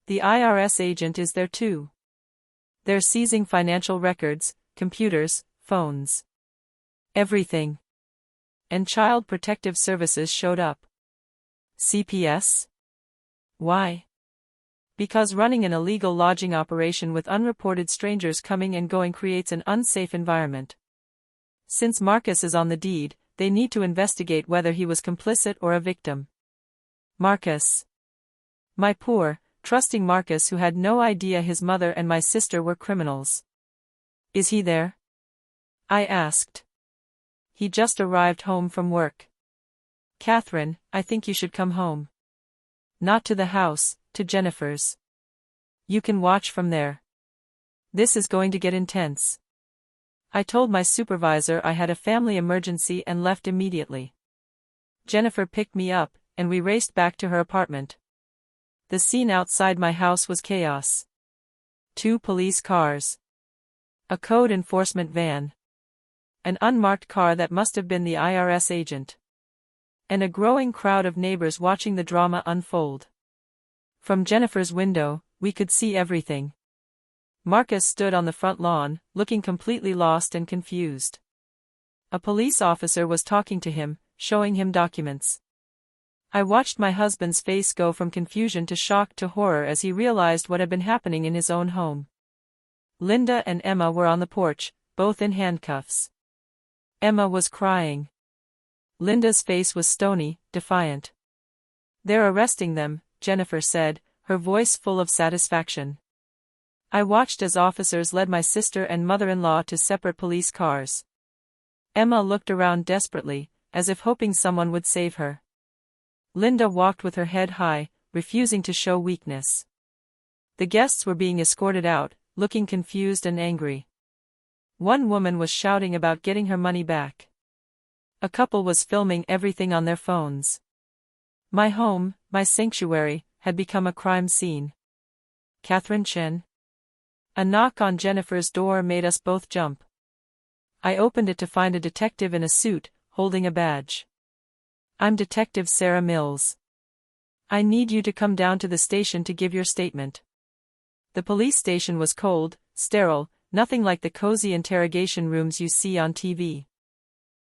Speaker 1: The IRS agent is there too. They're seizing financial records, computers, phones. Everything. And Child Protective Services showed up. CPS? Why? Because running an illegal lodging operation with unreported strangers coming and going creates an unsafe environment. Since Marcus is on the deed, they need to investigate whether he was complicit or a victim. Marcus. My poor, trusting Marcus, who had no idea his mother and my sister were criminals. Is he there? I asked. He just arrived home from work. Catherine, I think you should come home. Not to the house, to Jennifer's. You can watch from there. This is going to get intense. I told my supervisor I had a family emergency and left immediately. Jennifer picked me up, and we raced back to her apartment. The scene outside my house was chaos. 2 police cars. A code enforcement van. An unmarked car that must have been the IRS agent. And a growing crowd of neighbors watching the drama unfold. From Jennifer's window, we could see everything. Marcus stood on the front lawn, looking completely lost and confused. A police officer was talking to him, showing him documents. I watched my husband's face go from confusion to shock to horror as he realized what had been happening in his own home. Linda and Emma were on the porch, both in handcuffs. Emma was crying. Linda's face was stony, defiant. They're arresting them, Jennifer said, her voice full of satisfaction. I watched as officers led my sister and mother-in-law to separate police cars. Emma looked around desperately, as if hoping someone would save her. Linda walked with her head high, refusing to show weakness. The guests were being escorted out, looking confused and angry. One woman was shouting about getting her money back. A couple was filming everything on their phones. My home, my sanctuary, had become a crime scene. Catherine Chen? A knock on Jennifer's door made us both jump. I opened it to find a detective in a suit, holding a badge. I'm Detective Sarah Mills. I need you to come down to the station to give your statement. The police station was cold, sterile, nothing like the cozy interrogation rooms you see on TV.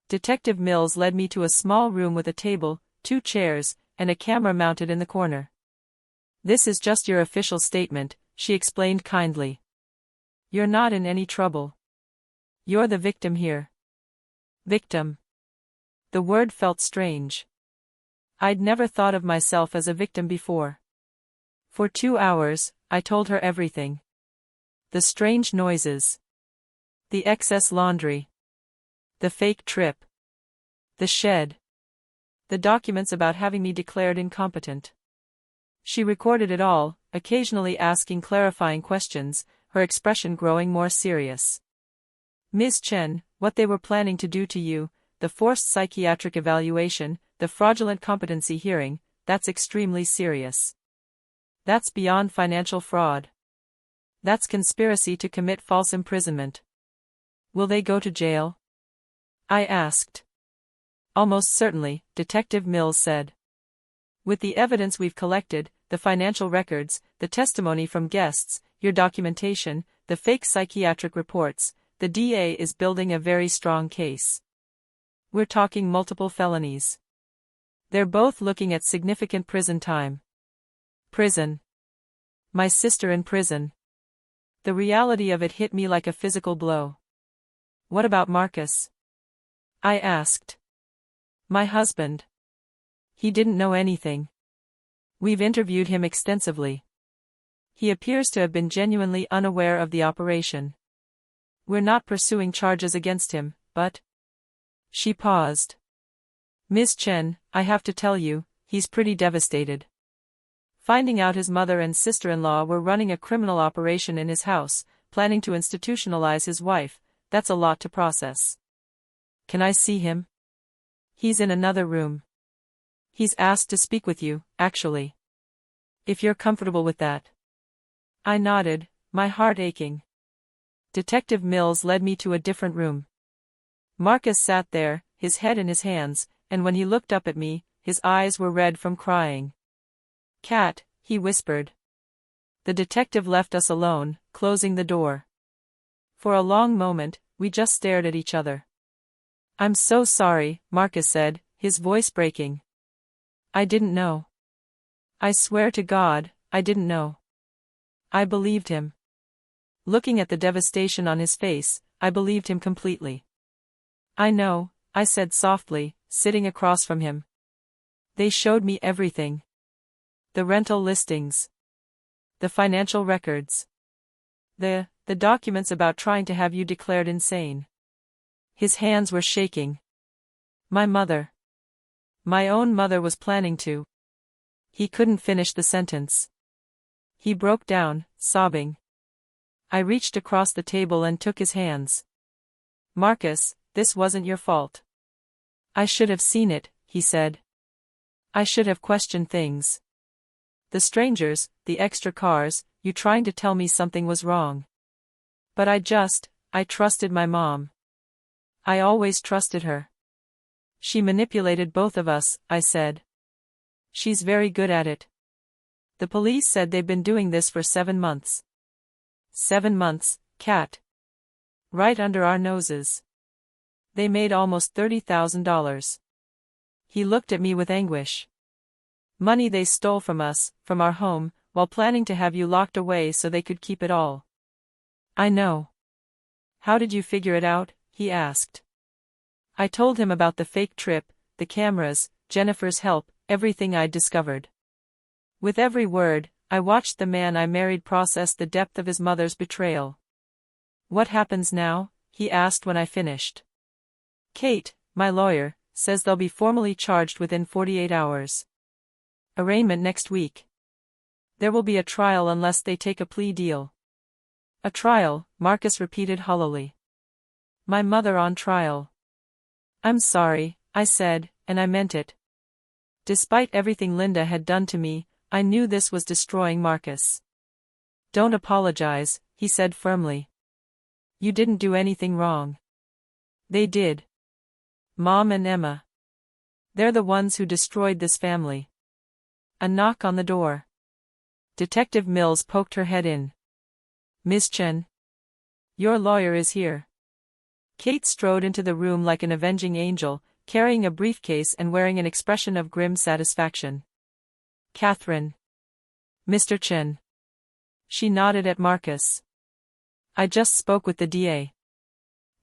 Speaker 1: Detective Mills led me to a small room with a table, 2 chairs, and a camera mounted in the corner. This is just your official statement, she explained kindly. You're not in any trouble. You're the victim here. Victim. The word felt strange. I'd never thought of myself as a victim before. For 2 hours, I told her everything. The strange noises. The excess laundry. The fake trip. The shed. The documents about having me declared incompetent. She recorded it all, occasionally asking clarifying questions, her expression growing more serious. Ms. Chen, what they were planning to do to you, the forced psychiatric evaluation, the fraudulent competency hearing, that's extremely serious. That's beyond financial fraud. That's conspiracy to commit false imprisonment. Will they go to jail? I asked. Almost certainly, Detective Mills said. With the evidence we've collected, the financial records, the testimony from guests, your documentation, the fake psychiatric reports, the DA is building a very strong case. We're talking multiple felonies. They're both looking at significant prison time. Prison. My sister in prison. The reality of it hit me like a physical blow. What about Marcus? I asked. My husband. He didn't know anything. We've interviewed him extensively. He appears to have been genuinely unaware of the operation. We're not pursuing charges against him, but... She paused. Ms. Chen, I have to tell you, he's pretty devastated. Finding out his mother and sister-in-law were running a criminal operation in his house, planning to institutionalize his wife, that's a lot to process. Can I see him? He's in another room. He's asked to speak with you, actually. If you're comfortable with that. I nodded, my heart aching. Detective Mills led me to a different room. Marcus sat there, his head in his hands, and when he looked up at me, his eyes were red from crying. Cat, he whispered. The detective left us alone, closing the door. For a long moment, we just stared at each other. I'm so sorry, Marcus said, his voice breaking. I didn't know. I swear to God, I didn't know. I believed him. Looking at the devastation on his face, I believed him completely. I know, I said softly, sitting across from him. They showed me everything. The rental listings. The financial records. The documents about trying to have you declared insane. His hands were shaking. My mother. My own mother was planning to. He couldn't finish the sentence. He broke down, sobbing. I reached across the table and took his hands. Marcus, this wasn't your fault. I should have seen it, he said. I should have questioned things. The strangers, the extra cars, you trying to tell me something was wrong. But I trusted my mom. I always trusted her. She manipulated both of us, I said. She's very good at it. The police said they've been doing this for 7 months. 7 months, Cat. Right under our noses. They made almost $30,000. He looked at me with anguish. Money they stole from us, from our home, while planning to have you locked away so they could keep it all. I know. How did you figure it out? He asked. I told him about the fake trip, the cameras, Jennifer's help, everything I'd discovered. With every word, I watched the man I married process the depth of his mother's betrayal. What happens now? He asked when I finished. Kate, my lawyer, says they'll be formally charged within 48 hours. Arraignment next week. There will be a trial unless they take a plea deal. A trial, Marcus repeated hollowly. My mother on trial. I'm sorry, I said, and I meant it. Despite everything Linda had done to me, I knew this was destroying Marcus. Don't apologize, he said firmly. You didn't do anything wrong. They did. Mom and Emma. They're the ones who destroyed this family. A knock on the door. Detective Mills poked her head in. Miss Chen. Your lawyer is here. Kate strode into the room like an avenging angel, carrying a briefcase and wearing an expression of grim satisfaction. Catherine. Mr. Chen. She nodded at Marcus. I just spoke with the DA.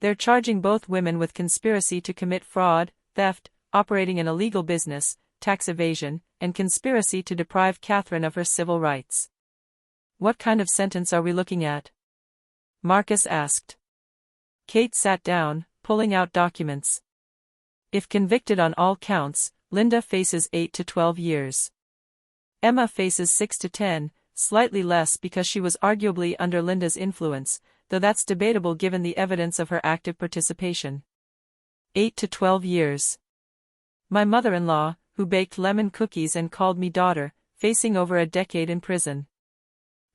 Speaker 1: They're charging both women with conspiracy to commit fraud, theft, operating an illegal business, tax evasion, and conspiracy to deprive Catherine of her civil rights. What kind of sentence are we looking at? Marcus asked. Kate sat down, pulling out documents. If convicted on all counts, Linda faces 8 to 12 years. Emma faces 6 to 10, Slightly less because she was arguably under Linda's influence, though that's debatable given the evidence of her active participation. 8 to 12 years. My mother-in-law, who baked lemon cookies and called me daughter, facing over a decade in prison.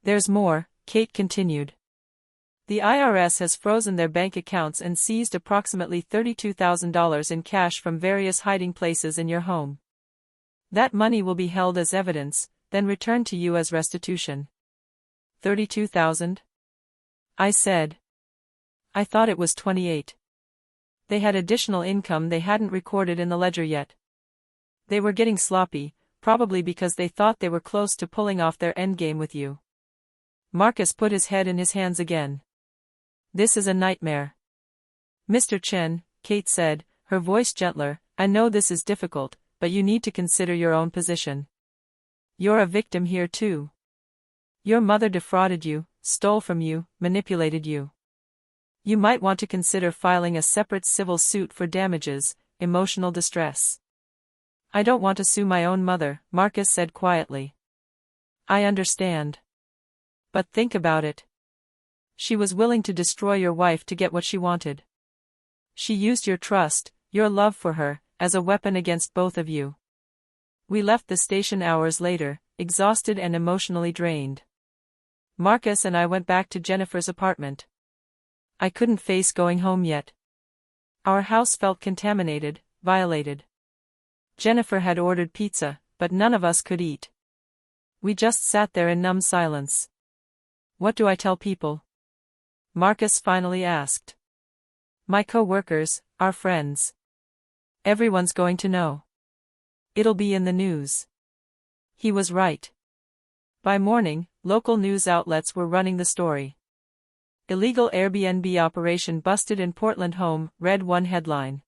Speaker 1: There's more, Kate continued. The IRS has frozen their bank accounts and seized approximately $32,000 in cash from various hiding places in your home. That money will be held as evidence, then returned to you as restitution. 32,000? I said. I thought it was 28. They had additional income they hadn't recorded in the ledger yet. They were getting sloppy, probably because they thought they were close to pulling off their endgame with you. Marcus put his head in his hands again. This is a nightmare. Mr. Chen, Kate said, her voice gentler, I know this is difficult, but you need to consider your own position. You're a victim here too. Your mother defrauded you, stole from you, manipulated you. You might want to consider filing a separate civil suit for damages, emotional distress. I don't want to sue my own mother, Marcus said quietly. I understand. But think about it. She was willing to destroy your wife to get what she wanted. She used your trust, your love for her, as a weapon against both of you. We left the station hours later, exhausted and emotionally drained. Marcus and I went back to Jennifer's apartment. I couldn't face going home yet. Our house felt contaminated, violated. Jennifer had ordered pizza, but none of us could eat. We just sat there in numb silence. What do I tell people? Marcus finally asked. My co-workers, our friends. Everyone's going to know. It'll be in the news. He was right. By morning, local news outlets were running the story. Illegal Airbnb operation busted in Portland home, read one headline.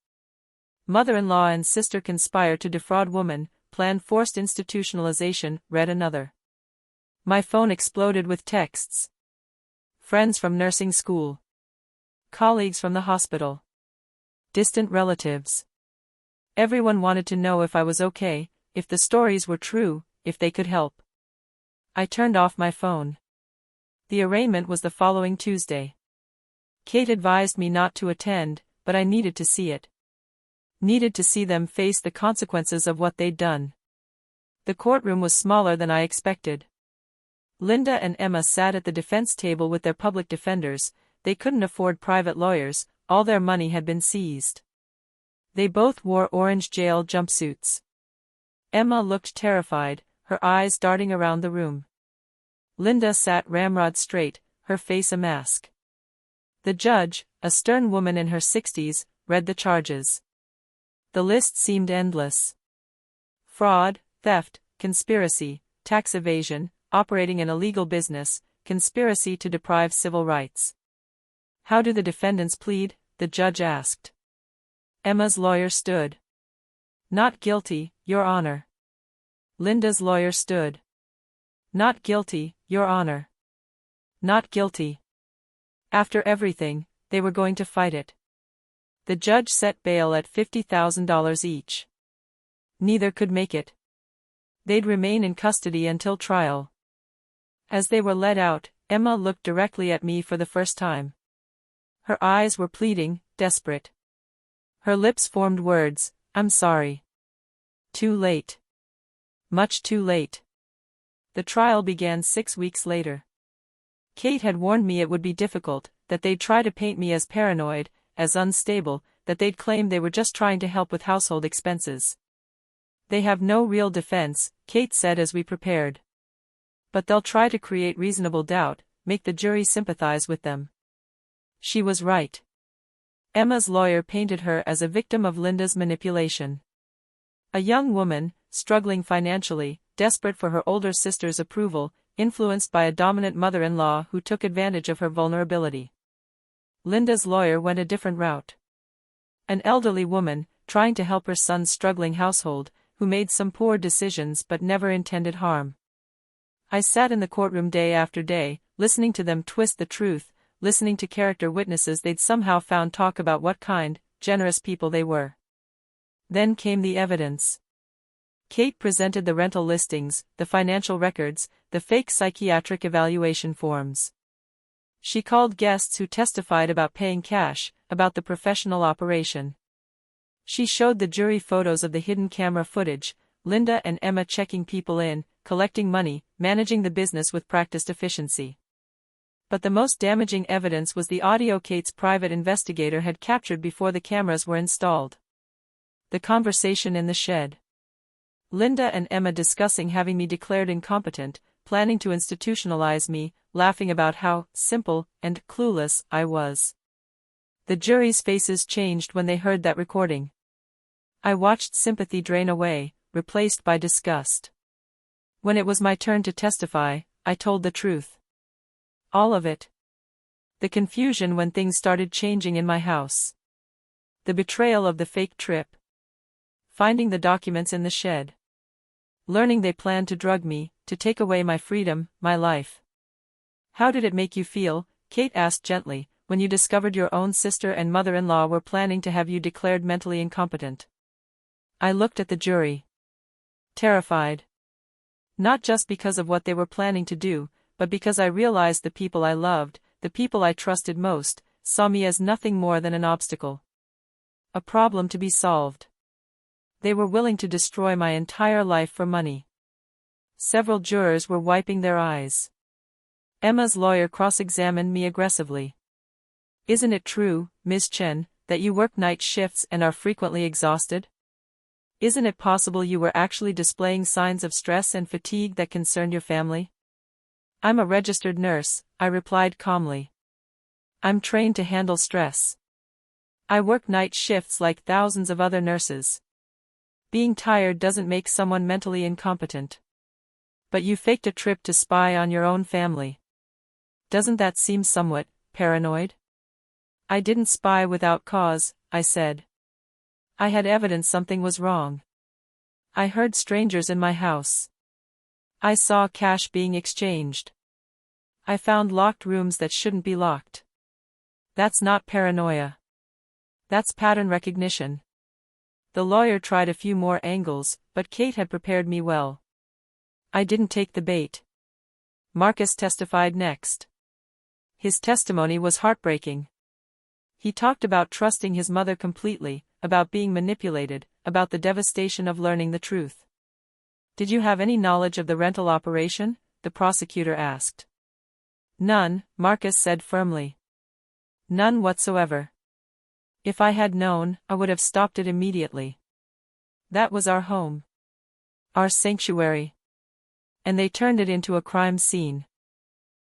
Speaker 1: Mother-in-law and sister conspire to defraud woman, plan forced institutionalization, read another. My phone exploded with texts. Friends from nursing school. Colleagues from the hospital. Distant relatives. Everyone wanted to know if I was okay, if the stories were true, if they could help. I turned off my phone. The arraignment was the following Tuesday. Kate advised me not to attend, but I needed to see it. Needed to see them face the consequences of what they'd done. The courtroom was smaller than I expected. Linda and Emma sat at the defense table with their public defenders. They couldn't afford private lawyers, all their money had been seized. They both wore orange jail jumpsuits. Emma looked terrified, her eyes darting around the room. Linda sat ramrod straight, her face a mask. The judge, a stern woman in her 60s, read the charges. The list seemed endless. Fraud, theft, conspiracy, tax evasion, operating an illegal business, conspiracy to deprive civil rights. How do the defendants plead? The judge asked. Emma's lawyer stood. Not guilty, Your Honor. Linda's lawyer stood. Not guilty, Your Honor. Not guilty. After everything, they were going to fight it. The judge set bail at $50,000 each. Neither could make it. They'd remain in custody until trial. As they were let out, Emma looked directly at me for the first time. Her eyes were pleading, desperate. Her lips formed words, I'm sorry. Too late. Much too late. The trial began 6 weeks later. Kate had warned me it would be difficult, that they'd try to paint me as paranoid, as unstable, that they'd claim they were just trying to help with household expenses. They have no real defense, Kate said as we prepared. But they'll try to create reasonable doubt, make the jury sympathize with them. She was right. Emma's lawyer painted her as a victim of Linda's manipulation. A young woman, struggling financially, desperate for her older sister's approval, influenced by a dominant mother-in-law who took advantage of her vulnerability. Linda's lawyer went a different route. An elderly woman, trying to help her son's struggling household, who made some poor decisions but never intended harm. I sat in the courtroom day after day, listening to them twist the truth, listening to character witnesses they'd somehow found talk about what kind, generous people they were. Then came the evidence. Kate presented the rental listings, the financial records, the fake psychiatric evaluation forms. She called guests who testified about paying cash, about the professional operation. She showed the jury photos of the hidden camera footage, Linda and Emma checking people in, collecting money, managing the business with practiced efficiency. But the most damaging evidence was the audio Kate's private investigator had captured before the cameras were installed. The conversation in the shed. Linda and Emma discussing having me declared incompetent, planning to institutionalize me, laughing about how simple and clueless I was. The jury's faces changed when they heard that recording. I watched sympathy drain away, replaced by disgust. When it was my turn to testify, I told the truth. All of it. The confusion when things started changing in my house. The betrayal of the fake trip. Finding the documents in the shed. Learning they planned to drug me, to take away my freedom, my life. How did it make you feel, Kate asked gently, when you discovered your own sister and mother-in-law were planning to have you declared mentally incompetent? I looked at the jury. Terrified. Not just because of what they were planning to do, but because I realized the people I loved, the people I trusted most, saw me as nothing more than an obstacle. A problem to be solved. They were willing to destroy my entire life for money. Several jurors were wiping their eyes. Emma's lawyer cross-examined me aggressively. Isn't it true, Ms. Chen, that you work night shifts and are frequently exhausted? Isn't it possible you were actually displaying signs of stress and fatigue that concerned your family? I'm a registered nurse, I replied calmly. I'm trained to handle stress. I work night shifts like thousands of other nurses. Being tired doesn't make someone mentally incompetent. But you faked a trip to spy on your own family. Doesn't that seem somewhat paranoid? I didn't spy without cause, I said. I had evidence something was wrong. I heard strangers in my house. I saw cash being exchanged. I found locked rooms that shouldn't be locked. That's not paranoia. That's pattern recognition. The lawyer tried a few more angles, but Kate had prepared me well. I didn't take the bait. Marcus testified next. His testimony was heartbreaking. He talked about trusting his mother completely, about being manipulated, about the devastation of learning the truth. Did you have any knowledge of the rental operation? The prosecutor asked. None, Marcus said firmly. None whatsoever. If I had known, I would have stopped it immediately. That was our home. Our sanctuary. And they turned it into a crime scene.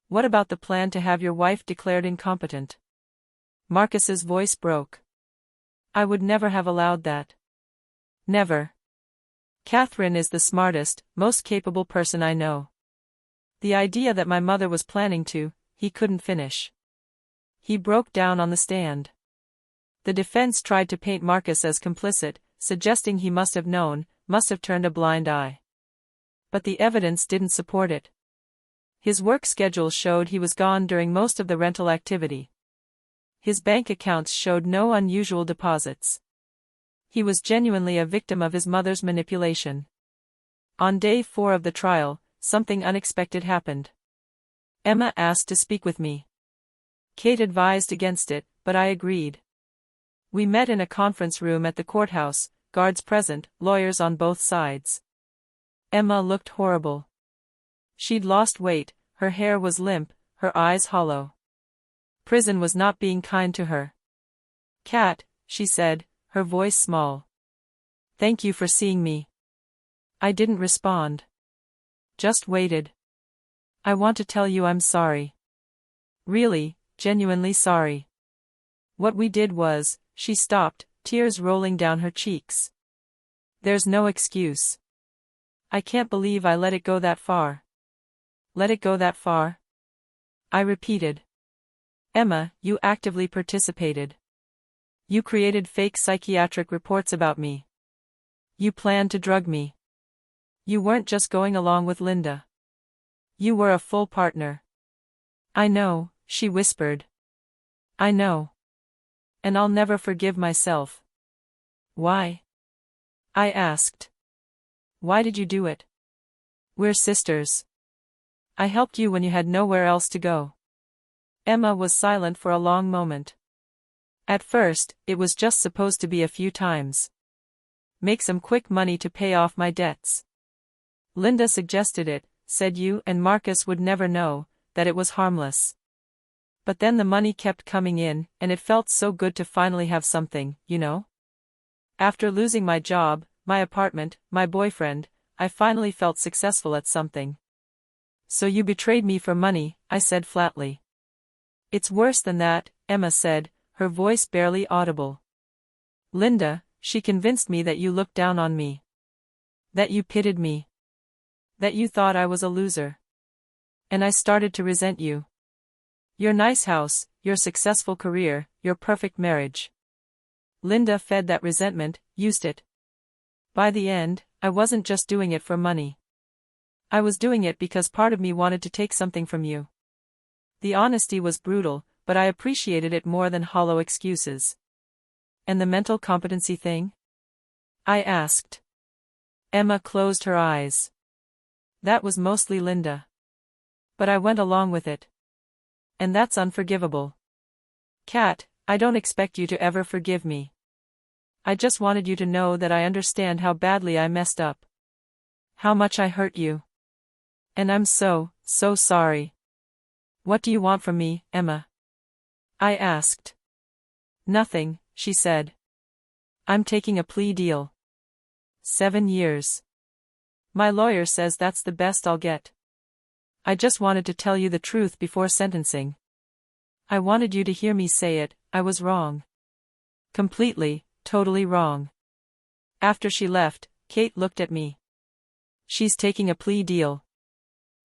Speaker 1: What about the plan to have your wife declared incompetent? Marcus's voice broke. I would never have allowed that. Never. Catherine is the smartest, most capable person I know. The idea that my mother was planning to, he couldn't finish. He broke down on the stand. The defense tried to paint Marcus as complicit, suggesting he must have known, must have turned a blind eye. But the evidence didn't support it. His work schedule showed he was gone during most of the rental activity. His bank accounts showed no unusual deposits. He was genuinely a victim of his mother's manipulation. On day 4 of the trial, something unexpected happened. Emma asked to speak with me. Kate advised against it, but I agreed. We met in a conference room at the courthouse, guards present, lawyers on both sides. Emma looked horrible. She'd lost weight, her hair was limp, her eyes hollow. Prison was not being kind to her. Kat, she said, her voice small. Thank you for seeing me. I didn't respond. Just waited. I want to tell you I'm sorry. Really, genuinely sorry. What we did was, she stopped, tears rolling down her cheeks. There's no excuse. I can't believe I let it go that far. Let it go that far? I repeated. Emma, you actively participated. You created fake psychiatric reports about me. You planned to drug me. You weren't just going along with Linda. You were a full partner. I know, she whispered. I know. And I'll never forgive myself. Why? I asked. Why did you do it? We're sisters. I helped you when you had nowhere else to go. Emma was silent for a long moment. At first, it was just supposed to be a few times. Make some quick money to pay off my debts. Linda suggested it, said you and Marcus would never know, that it was harmless. But then the money kept coming in, and it felt so good to finally have something, you know? After losing my job, my apartment, my boyfriend, I finally felt successful at something. So you betrayed me for money, I said flatly. It's worse than that, Emma said, her voice barely audible. Linda, she convinced me that you looked down on me. That you pitied me. That you thought I was a loser. And I started to resent you. Your nice house, your successful career, your perfect marriage. Linda fed that resentment, used it. By the end, I wasn't just doing it for money. I was doing it because part of me wanted to take something from you. The honesty was brutal, but I appreciated it more than hollow excuses. And the mental competency thing? I asked. Emma closed her eyes. That was mostly Linda. But I went along with it. And that's unforgivable. Kat, I don't expect you to ever forgive me. I just wanted you to know that I understand how badly I messed up. How much I hurt you. And I'm so sorry. What do you want from me, Emma? I asked. Nothing, she said. I'm taking a plea deal. 7 years. My lawyer says that's the best I'll get. I just wanted to tell you the truth before sentencing. I wanted you to hear me say it, I was wrong. Completely, totally wrong. After she left, Kate looked at me. She's taking a plea deal.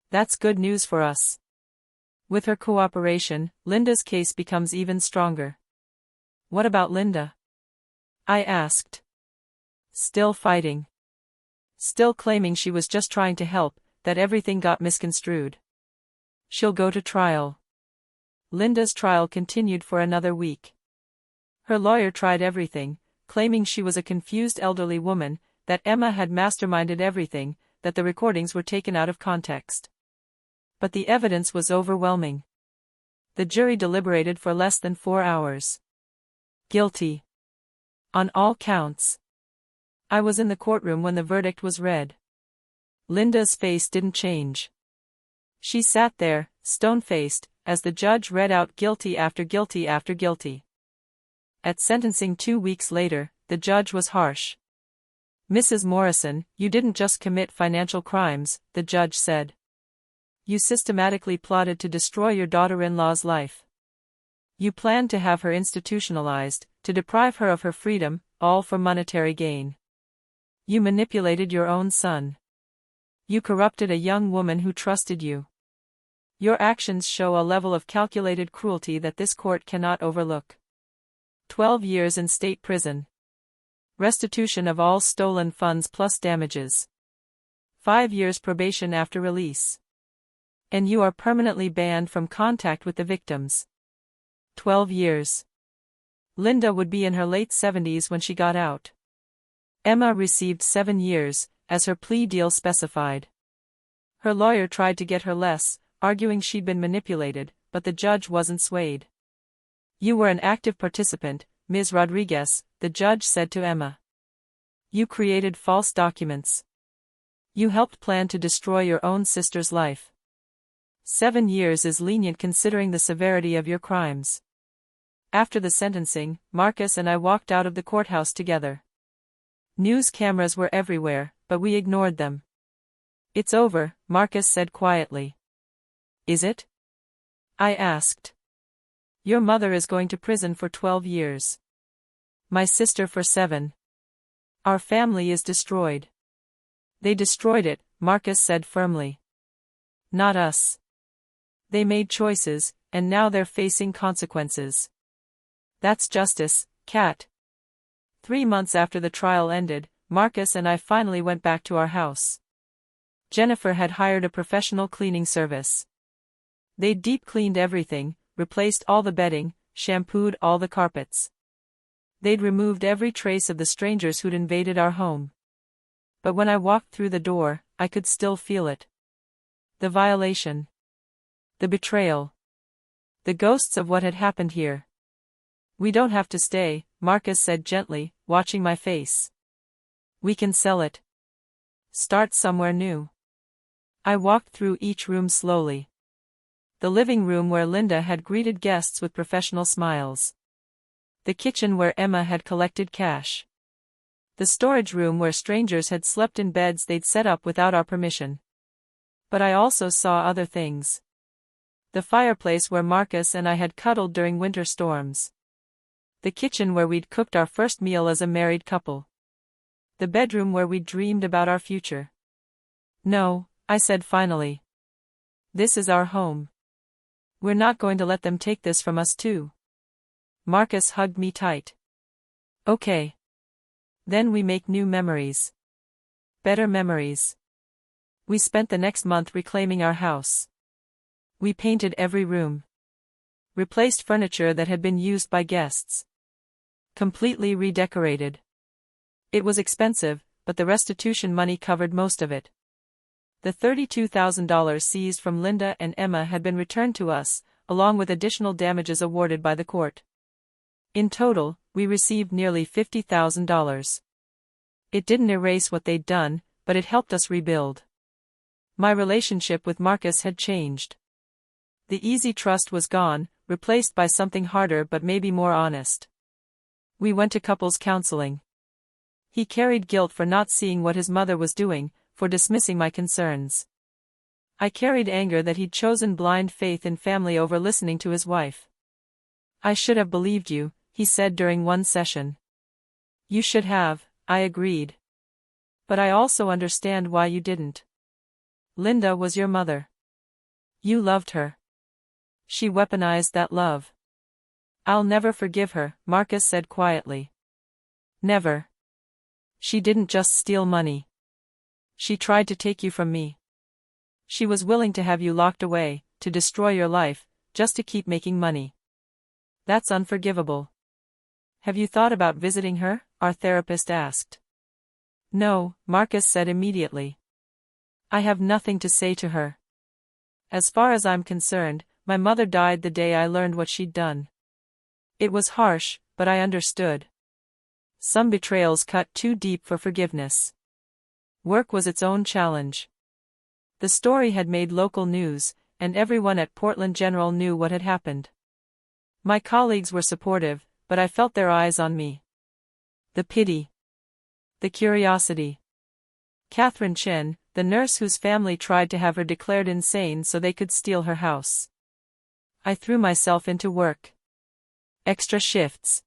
Speaker 1: That's good news for us. With her cooperation, Linda's case becomes even stronger. What about Linda? I asked. Still fighting. Still claiming she was just trying to help, that everything got misconstrued. She'll go to trial. Linda's trial continued for another week. Her lawyer tried everything, claiming she was a confused elderly woman, that Emma had masterminded everything, that the recordings were taken out of context. But the evidence was overwhelming. The jury deliberated for less than 4 hours. Guilty. On all counts. I was in the courtroom when the verdict was read. Linda's face didn't change. She sat there, stone-faced, as the judge read out guilty after guilty after guilty. At sentencing 2 weeks later, the judge was harsh. Mrs. Morrison, you didn't just commit financial crimes, the judge said. You systematically plotted to destroy your daughter-in-law's life. You planned to have her institutionalized, to deprive her of her freedom, all for monetary gain. You manipulated your own son. You corrupted a young woman who trusted you. Your actions show a level of calculated cruelty that this court cannot overlook. 12 years in state prison. Restitution of all stolen funds plus damages. 5 years probation after release. And you are permanently banned from contact with the victims. 12 years. Linda would be in her late 70s when she got out. Emma received 7 years, as her plea deal specified. Her lawyer tried to get her less, arguing she'd been manipulated, but the judge wasn't swayed. You were an active participant, Ms. Rodriguez, the judge said to Emma. You created false documents. You helped plan to destroy your own sister's life. 7 years is lenient considering the severity of your crimes. After the sentencing, Marcus and I walked out of the courthouse together. News cameras were everywhere, but we ignored them. It's over, Marcus said quietly. Is it? I asked. Your mother is going to prison for 12 years. My sister for 7. Our family is destroyed. They destroyed it, Marcus said firmly. Not us. They made choices, and now they're facing consequences. That's justice, Kat. 3 months after the trial ended, Marcus and I finally went back to our house. Jennifer had hired a professional cleaning service. They'd deep cleaned everything, replaced all the bedding, shampooed all the carpets. They'd removed every trace of the strangers who'd invaded our home. But when I walked through the door, I could still feel it. The violation. The betrayal. The ghosts of what had happened here. "We don't have to stay," Marcus said gently, watching my face. "We can sell it. Start somewhere new." I walked through each room slowly. The living room where Linda had greeted guests with professional smiles. The kitchen where Emma had collected cash. The storage room where strangers had slept in beds they'd set up without our permission. But I also saw other things. The fireplace where Marcus and I had cuddled during winter storms. The kitchen where we'd cooked our first meal as a married couple. The bedroom where we'd dreamed about our future. "No," I said finally. "This is our home. We're not going to let them take this from us too." Marcus hugged me tight. "Okay. Then we make new memories. Better memories." We spent the next month reclaiming our house. We painted every room. Replaced furniture that had been used by guests. Completely redecorated. It was expensive, but the restitution money covered most of it. The $32,000 seized from Linda and Emma had been returned to us, along with additional damages awarded by the court. In total, we received nearly $50,000. It didn't erase what they'd done, but it helped us rebuild. My relationship with Marcus had changed. The easy trust was gone, replaced by something harder but maybe more honest. We went to couples counseling. He carried guilt for not seeing what his mother was doing, for dismissing my concerns. I carried anger that he'd chosen blind faith in family over listening to his wife. "I should have believed you," he said during one session. "You should have," I agreed. "But I also understand why you didn't. Linda was your mother. You loved her. She weaponized that love." "I'll never forgive her," Marcus said quietly. "Never. She didn't just steal money. She tried to take you from me. She was willing to have you locked away, to destroy your life, just to keep making money. That's unforgivable." "Have you thought about visiting her?" our therapist asked. "No," Marcus said immediately. "I have nothing to say to her. As far as I'm concerned, my mother died the day I learned what she'd done. It was harsh, but I understood. Some betrayals cut too deep for forgiveness." Work was its own challenge. The story had made local news, and everyone at Portland General knew what had happened. My colleagues were supportive, but I felt their eyes on me. The pity. The curiosity. Catherine Chen, the nurse whose family tried to have her declared insane so they could steal her house. I threw myself into work. Extra shifts.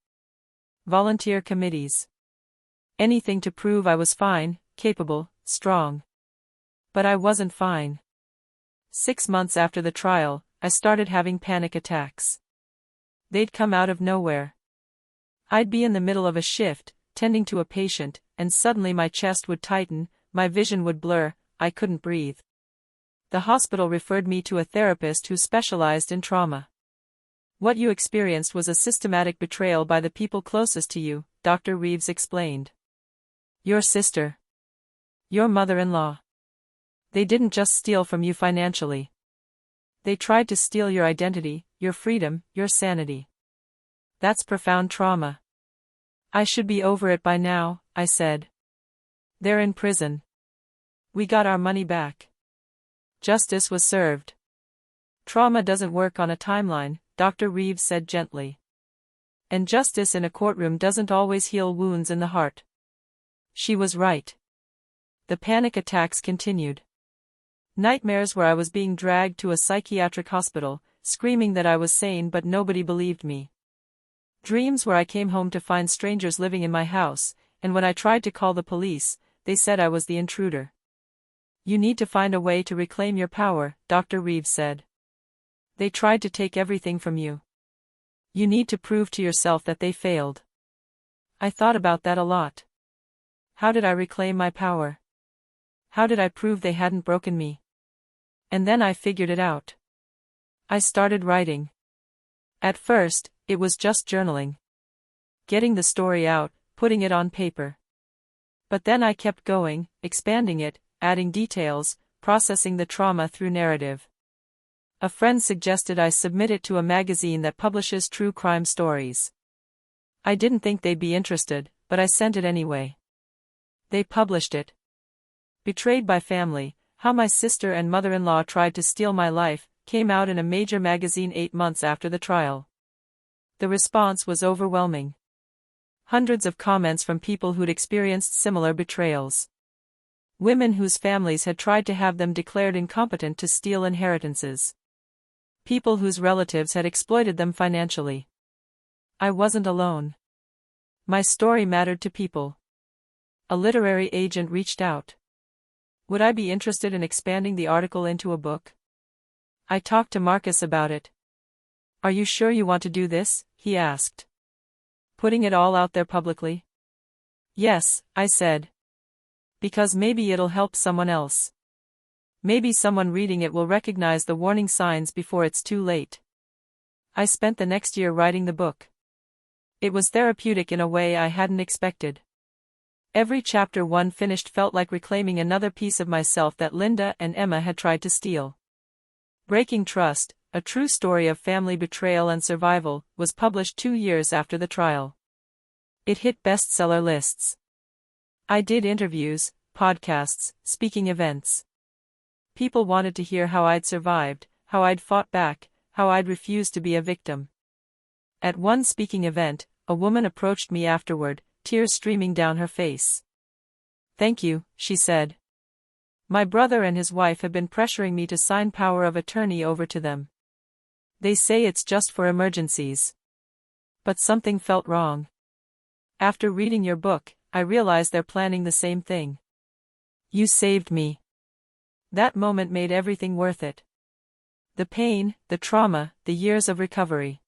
Speaker 1: Volunteer committees. Anything to prove I was fine, capable, strong. But I wasn't fine. 6 months after the trial, I started having panic attacks. They'd come out of nowhere. I'd be in the middle of a shift, tending to a patient, and suddenly my chest would tighten, my vision would blur, I couldn't breathe. The hospital referred me to a therapist who specialized in trauma. "What you experienced was a systematic betrayal by the people closest to you," Dr. Reeves explained. "Your sister. Your mother-in-law. They didn't just steal from you financially. They tried to steal your identity, your freedom, your sanity. That's profound trauma." "I should be over it by now," I said. "They're in prison. We got our money back. Justice was served." "Trauma doesn't work on a timeline," Dr. Reeves said gently. "And justice in a courtroom doesn't always heal wounds in the heart." She was right. The panic attacks continued. Nightmares where I was being dragged to a psychiatric hospital, screaming that I was sane but nobody believed me. Dreams where I came home to find strangers living in my house, and when I tried to call the police, they said I was the intruder. "You need to find a way to reclaim your power," Dr. Reeves said. "They tried to take everything from you. You need to prove to yourself that they failed." I thought about that a lot. How did I reclaim my power? How did I prove they hadn't broken me? And then I figured it out. I started writing. At first, it was just journaling. Getting the story out, putting it on paper. But then I kept going, expanding it, adding details, processing the trauma through narrative. A friend suggested I submit it to a magazine that publishes true crime stories. I didn't think they'd be interested, but I sent it anyway. They published it. Betrayed by Family: How My Sister and Mother-in-Law Tried to Steal My Life, came out in a major magazine 8 months after the trial. The response was overwhelming. Hundreds of comments from people who'd experienced similar betrayals. Women whose families had tried to have them declared incompetent to steal inheritances. People whose relatives had exploited them financially. I wasn't alone. My story mattered to people. A literary agent reached out. Would I be interested in expanding the article into a book? I talked to Marcus about it. Are you sure you want to do this? He asked. Putting it all out there publicly? Yes, I said. Because maybe it'll help someone else. Maybe someone reading it will recognize the warning signs before it's too late. I spent the next year writing the book. It was therapeutic in a way I hadn't expected. Every chapter one finished felt like reclaiming another piece of myself that Linda and Emma had tried to steal. Breaking Trust: A True Story of Family Betrayal and Survival, was published 2 years after the trial. It hit bestseller lists. I did interviews, podcasts, speaking events. People wanted to hear how I'd survived, how I'd fought back, how I'd refused to be a victim. At one speaking event, a woman approached me afterward, tears streaming down her face. "Thank you," she said. "My brother and his wife have been pressuring me to sign power of attorney over to them. They say it's just for emergencies. But something felt wrong. After reading your book, I realized they're planning the same thing. You saved me." That moment made everything worth it. The pain, the trauma, the years of recovery.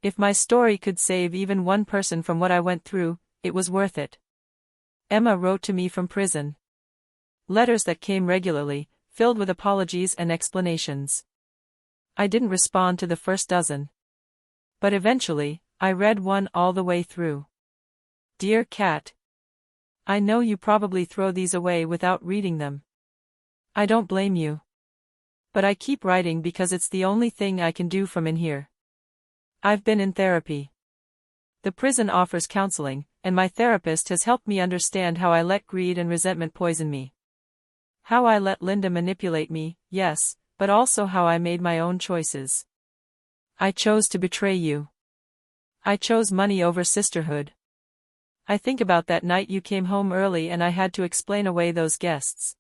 Speaker 1: If my story could save even one person from what I went through, it was worth it. Emma wrote to me from prison. Letters that came regularly, filled with apologies and explanations. I didn't respond to the first dozen. But eventually, I read one all the way through. "Dear Kat, I know you probably throw these away without reading them. I don't blame you. But I keep writing because it's the only thing I can do from in here. I've been in therapy. The prison offers counseling, and my therapist has helped me understand how I let greed and resentment poison me. How I let Linda manipulate me, yes, but also how I made my own choices. I chose to betray you. I chose money over sisterhood. I think about that night you came home early and I had to explain away those guests.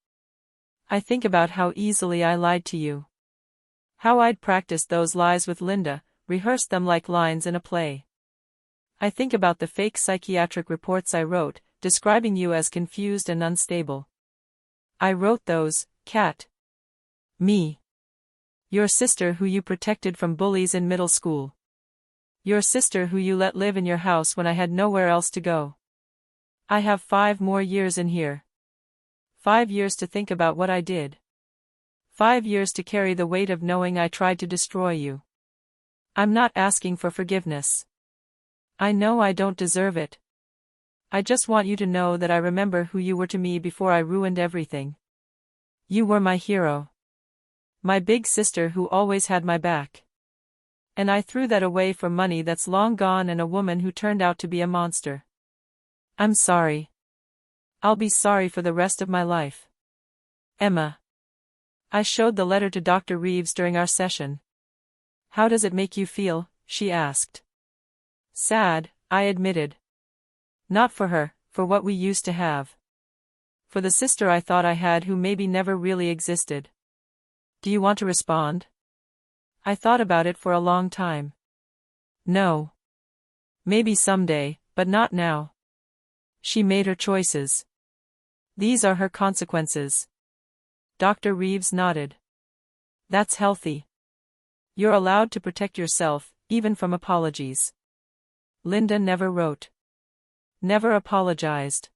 Speaker 1: I think about how easily I lied to you. How I'd practiced those lies with Linda, rehearsed them like lines in a play. I think about the fake psychiatric reports I wrote, describing you as confused and unstable. I wrote those, Kat. Me. Your sister who you protected from bullies in middle school. Your sister who you let live in your house when I had nowhere else to go. I have 5 more years in here. 5 years to think about what I did. 5 years to carry the weight of knowing I tried to destroy you. I'm not asking for forgiveness. I know I don't deserve it. I just want you to know that I remember who you were to me before I ruined everything. You were my hero. My big sister who always had my back. And I threw that away for money that's long gone and a woman who turned out to be a monster. I'm sorry. I'll be sorry for the rest of my life. Emma. I showed the letter to Dr. Reeves during our session. How does it make you feel? She asked. Sad, I admitted. Not for her, for what we used to have. For the sister I thought I had who maybe never really existed. Do you want to respond? I thought about it for a long time. No. Maybe someday, but not now. She made her choices. These are her consequences. Dr. Reeves nodded. That's healthy. You're allowed to protect yourself, even from apologies. Linda never wrote. Never apologized.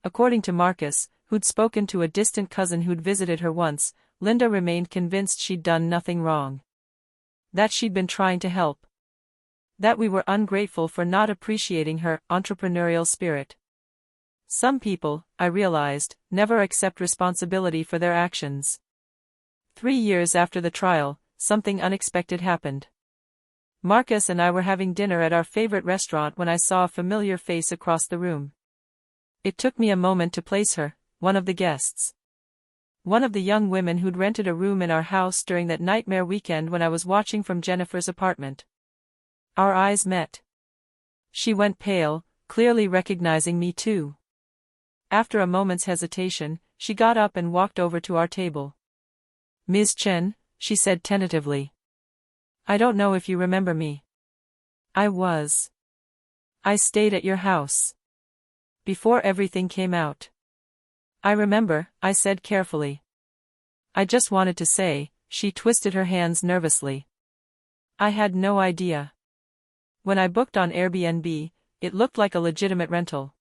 Speaker 1: According to Marcus, who'd spoken to a distant cousin who'd visited her once, Linda remained convinced she'd done nothing wrong. That she'd been trying to help. That we were ungrateful for not appreciating her entrepreneurial spirit. Some people, I realized, never accept responsibility for their actions. 3 years after the trial, something unexpected happened. Marcus and I were having dinner at our favorite restaurant when I saw a familiar face across the room. It took me a moment to place her, one of the guests. One of the young women who'd rented a room in our house during that nightmare weekend when I was watching from Jennifer's apartment. Our eyes met. She went pale, clearly recognizing me too. After a moment's hesitation, she got up and walked over to our table. "Ms. Chen," she said tentatively. "I don't know if you remember me. I stayed at your house. Before everything came out." "I remember," I said carefully. "I just wanted to say," she twisted her hands nervously. "I had no idea. When I booked on Airbnb, it looked like a legitimate rental.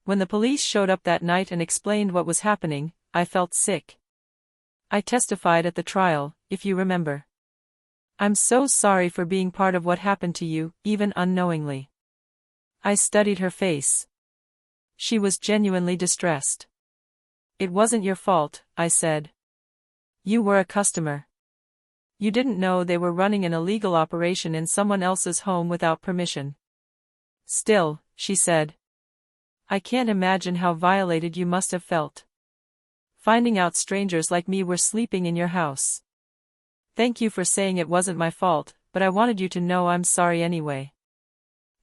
Speaker 1: When the police showed up that night and explained what was happening, I felt sick. I testified at the trial, if you remember. I'm so sorry for being part of what happened to you, even unknowingly." I studied her face. She was genuinely distressed. "It wasn't your fault," I said. "You were a customer. You didn't know they were running an illegal operation in someone else's home without permission." "Still," she said. "I can't imagine how violated you must have felt. Finding out strangers like me were sleeping in your house. Thank you for saying it wasn't my fault, but I wanted you to know I'm sorry anyway."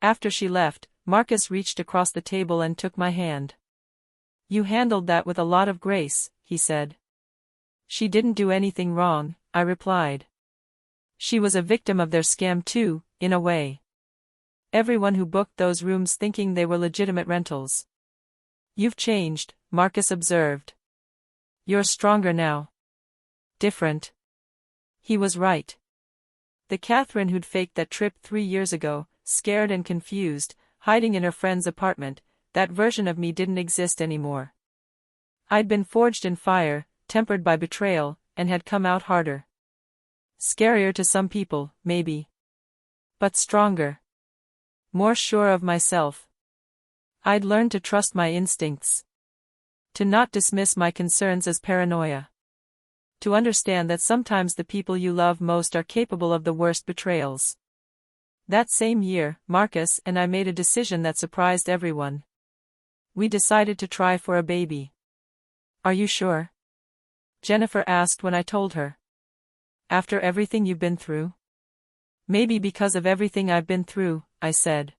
Speaker 1: After she left, Marcus reached across the table and took my hand. "You handled that with a lot of grace," he said. "She didn't do anything wrong," I replied. "She was a victim of their scam too, in a way. Everyone who booked those rooms thinking they were legitimate rentals." "You've changed," Marcus observed. "You're stronger now. Different." He was right. The Catherine who'd faked that trip 3 years ago, scared and confused, hiding in her friend's apartment, that version of me didn't exist anymore. I'd been forged in fire, tempered by betrayal, and had come out harder. Scarier to some people, maybe. But stronger. More sure of myself. I'd learned to trust my instincts. To not dismiss my concerns as paranoia. To understand that sometimes the people you love most are capable of the worst betrayals. That same year, Marcus and I made a decision that surprised everyone. We decided to try for a baby. "Are you sure?" Jennifer asked when I told her. "After everything you've been through?" "Maybe because of everything I've been through," I said.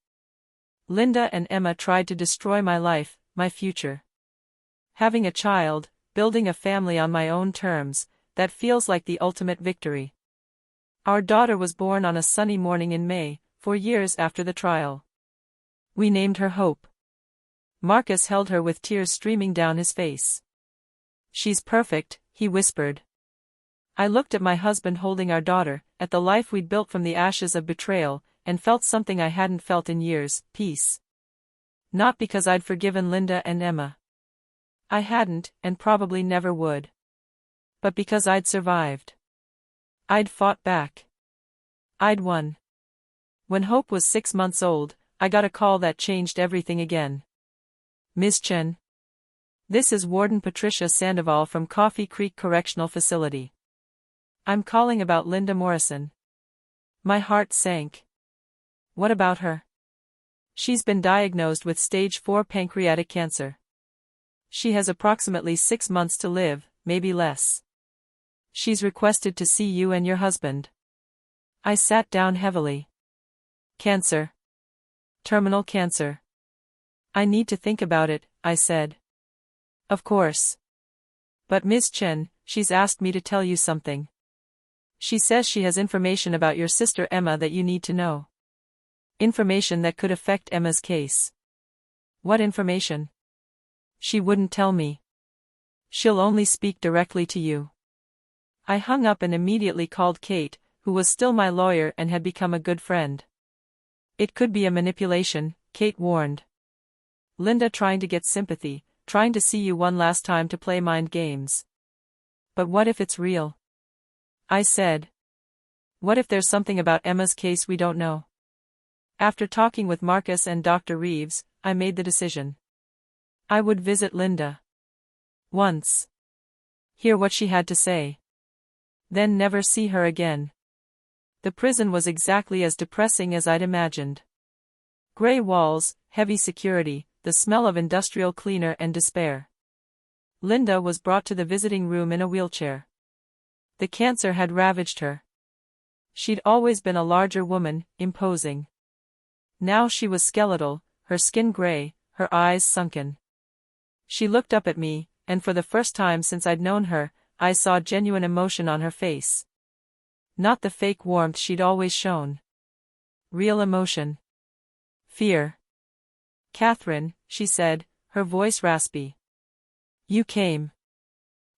Speaker 1: "Linda and Emma tried to destroy my life, my future. Having a child, building a family on my own terms, that feels like the ultimate victory." Our daughter was born on a sunny morning in May, 4 years after the trial. We named her Hope. Marcus held her with tears streaming down his face. "She's perfect," he whispered. I looked at my husband holding our daughter, at the life we'd built from the ashes of betrayal, and felt something I hadn't felt in years, peace. Not because I'd forgiven Linda and Emma. I hadn't, and probably never would. But because I'd survived. I'd fought back. I'd won. When Hope was 6 months old, I got a call that changed everything again. "Ms. Chen. This is Warden Patricia Sandoval from Coffee Creek Correctional Facility. I'm calling about Linda Morrison." My heart sank. "What about her?" "She's been diagnosed with stage 4 pancreatic cancer. She has approximately 6 months to live, maybe less. She's requested to see you and your husband." I sat down heavily. "Cancer. Terminal cancer. I need to think about it," I said. "Of course. But Ms. Chen, she's asked me to tell you something. She says she has information about your sister Emma that you need to know. Information that could affect Emma's case." "What information?" "She wouldn't tell me. She'll only speak directly to you." I hung up and immediately called Kate, who was still my lawyer and had become a good friend. "It could be a manipulation," Kate warned. "Linda trying to get sympathy, trying to see you one last time to play mind games." "But what if it's real?" I said. "What if there's something about Emma's case we don't know?" After talking with Marcus and Dr. Reeves, I made the decision. I would visit Linda once, hear what she had to say, then never see her again. The prison was exactly as depressing as I'd imagined. Gray walls, heavy security, the smell of industrial cleaner and despair. Linda was brought to the visiting room in a wheelchair. The cancer had ravaged her. She'd always been a larger woman, imposing. Now she was skeletal, her skin gray, her eyes sunken. She looked up at me, and for the first time since I'd known her, I saw genuine emotion on her face. Not the fake warmth she'd always shown. Real emotion. Fear. "Catherine," she said, her voice raspy. "You came.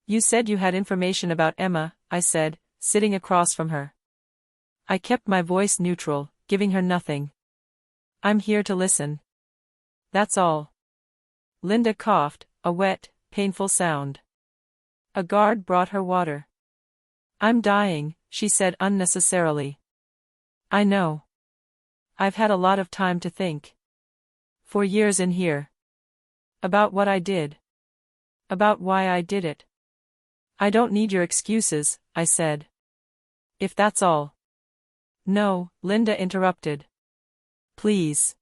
Speaker 1: You said you had information about Emma," I said, sitting across from her. I kept my voice neutral, giving her nothing. "I'm here to listen. That's all." Linda coughed, a wet, painful sound. A guard brought her water. "I'm dying," she said unnecessarily. "I know. I've had a lot of time to think. For years in here. About what I did. About why I did it." "I don't need your excuses," I said. "If that's all." "No," Linda interrupted. "Please.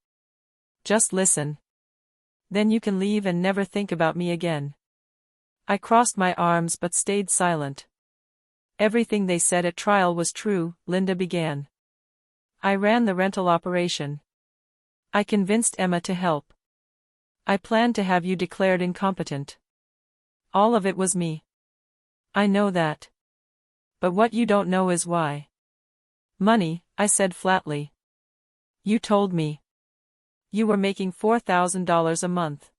Speaker 1: Just listen. Then you can leave and never think about me again." I crossed my arms but stayed silent. "Everything they said at trial was true," Linda began. "I ran the rental operation. I convinced Emma to help. I planned to have you declared incompetent. All of it was me. I know that. But what you don't know is why." "Money," I said flatly. "You told me. You were making $4,000 a month."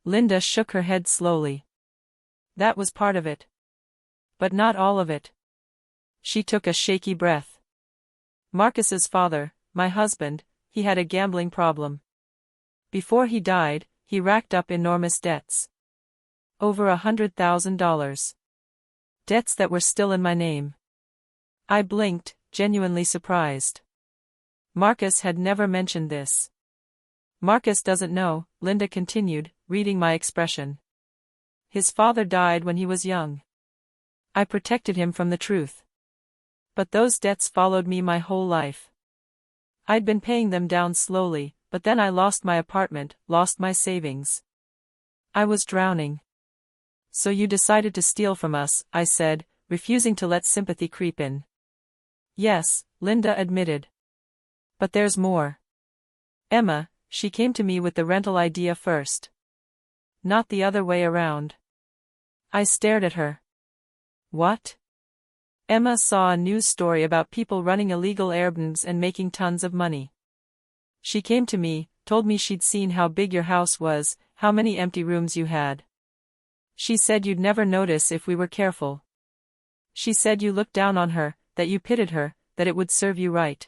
Speaker 1: Linda shook her head slowly. "That was part of it. But not all of it." She took a shaky breath. "Marcus's father, my husband, he had a gambling problem. Before he died, he racked up enormous debts. Over $100,000. Debts that were still in my name." I blinked, genuinely surprised. Marcus had never mentioned this. "Marcus doesn't know," Linda continued, reading my expression. "His father died when he was young. I protected him from the truth. But those debts followed me my whole life. I'd been paying them down slowly, but then I lost my apartment, lost my savings. I was drowning." "So you decided to steal from us," I said, refusing to let sympathy creep in. "Yes," Linda admitted. "But there's more. Emma, she came to me with the rental idea first. Not the other way around." I stared at her. "What?" "Emma saw a news story about people running illegal Airbnbs and making tons of money. She came to me, told me she'd seen how big your house was, how many empty rooms you had. She said you'd never notice if we were careful. She said you looked down on her, that you pitied her, that it would serve you right."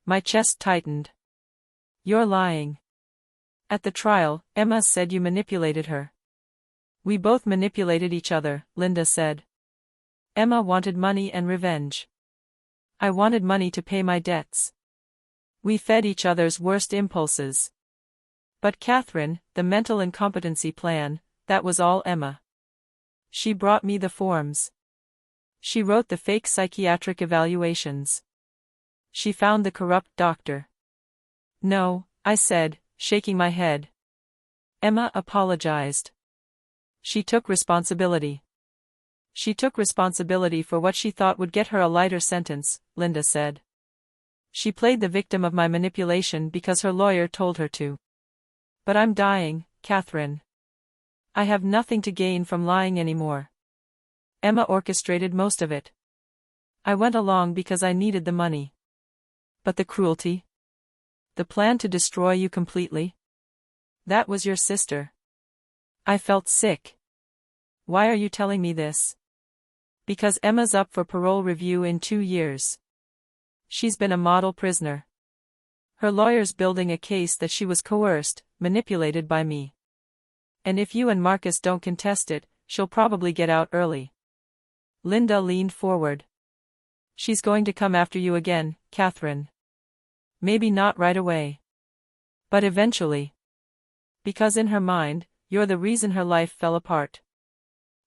Speaker 1: My chest tightened. "You're lying. At the trial, Emma said you manipulated her." "We both manipulated each other," Linda said. "Emma wanted money and revenge. I wanted money to pay my debts. We fed each other's worst impulses. But Catherine, the mental incompetency plan, that was all Emma. She brought me the forms. She wrote the fake psychiatric evaluations. She found the corrupt doctor." "No," I said, shaking my head. "Emma apologized. She took responsibility. She took responsibility for what she thought would get her a lighter sentence," Linda said. "She played the victim of my manipulation because her lawyer told her to. But I'm dying, Catherine. I have nothing to gain from lying anymore. Emma orchestrated most of it. I went along because I needed the money. But the cruelty? The plan to destroy you completely? That was your sister." I felt sick. "Why are you telling me this?" "Because Emma's up for parole review in 2 years. She's been a model prisoner. Her lawyer's building a case that she was coerced, manipulated by me. And if you and Marcus don't contest it, she'll probably get out early." Linda leaned forward. "She's going to come after you again, Catherine. Maybe not right away. But eventually. Because in her mind, you're the reason her life fell apart.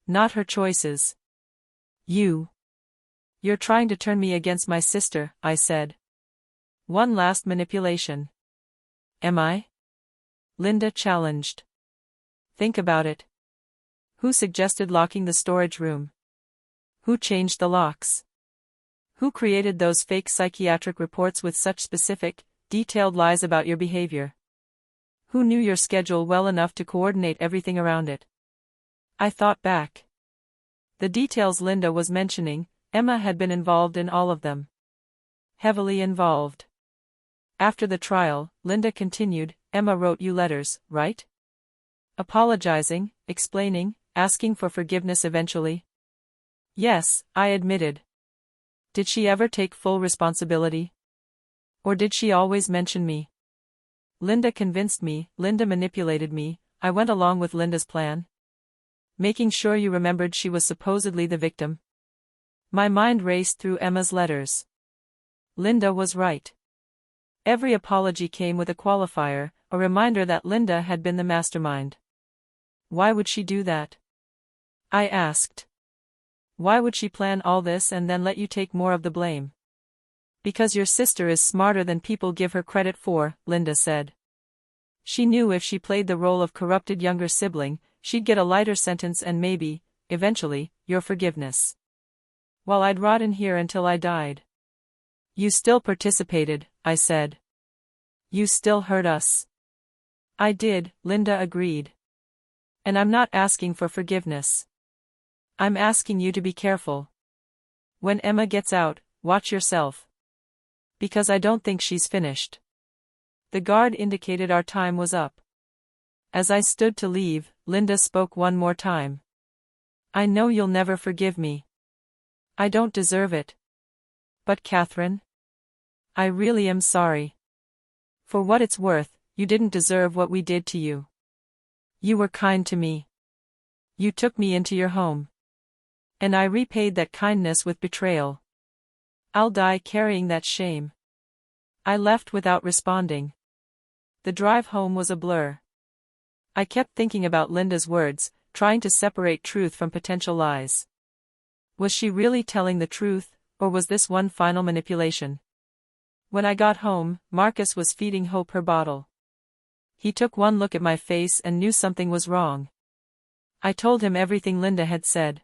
Speaker 1: Not her choices. You're trying to turn me against my sister, I said. One last manipulation. Am I? Linda challenged. Think about it. Who suggested locking the storage room? Who changed the locks? Who created those fake psychiatric reports with such specific, detailed lies about your behavior? Who knew your schedule well enough to coordinate everything around it? I thought back. The details Linda was mentioning, Emma had been involved in all of them. Heavily involved. After the trial, Linda continued, Emma wrote you letters, right? Apologizing, explaining, asking for forgiveness eventually. Yes, I admitted. Did she ever take full responsibility? Or did she always mention me? Linda convinced me, Linda manipulated me, I went along with Linda's plan. Making sure you remembered she was supposedly the victim. My mind raced through Emma's letters. Linda was right. Every apology came with a qualifier, a reminder that Linda had been the mastermind. Why would she do that? I asked. Why would she plan all this and then let you take more of the blame? Because your sister is smarter than people give her credit for, Linda said. She knew if she played the role of corrupted younger sibling, she'd get a lighter sentence and maybe, eventually, your forgiveness. While I'd rot in here until I died. You still participated, I said. You still hurt us. I did, Linda agreed. And I'm not asking for forgiveness. I'm asking you to be careful. When Emma gets out, watch yourself. Because I don't think she's finished. The guard indicated our time was up. As I stood to leave, Linda spoke one more time. I know you'll never forgive me. I don't deserve it. But Catherine? I really am sorry. For what it's worth, you didn't deserve what we did to you. You were kind to me. You took me into your home. And I repaid that kindness with betrayal. I'll die carrying that shame. I left without responding. The drive home was a blur. I kept thinking about Linda's words, trying to separate truth from potential lies. Was she really telling the truth, or was this one final manipulation? When I got home, Marcus was feeding Hope her bottle. He took one look at my face and knew something was wrong. I told him everything Linda had said.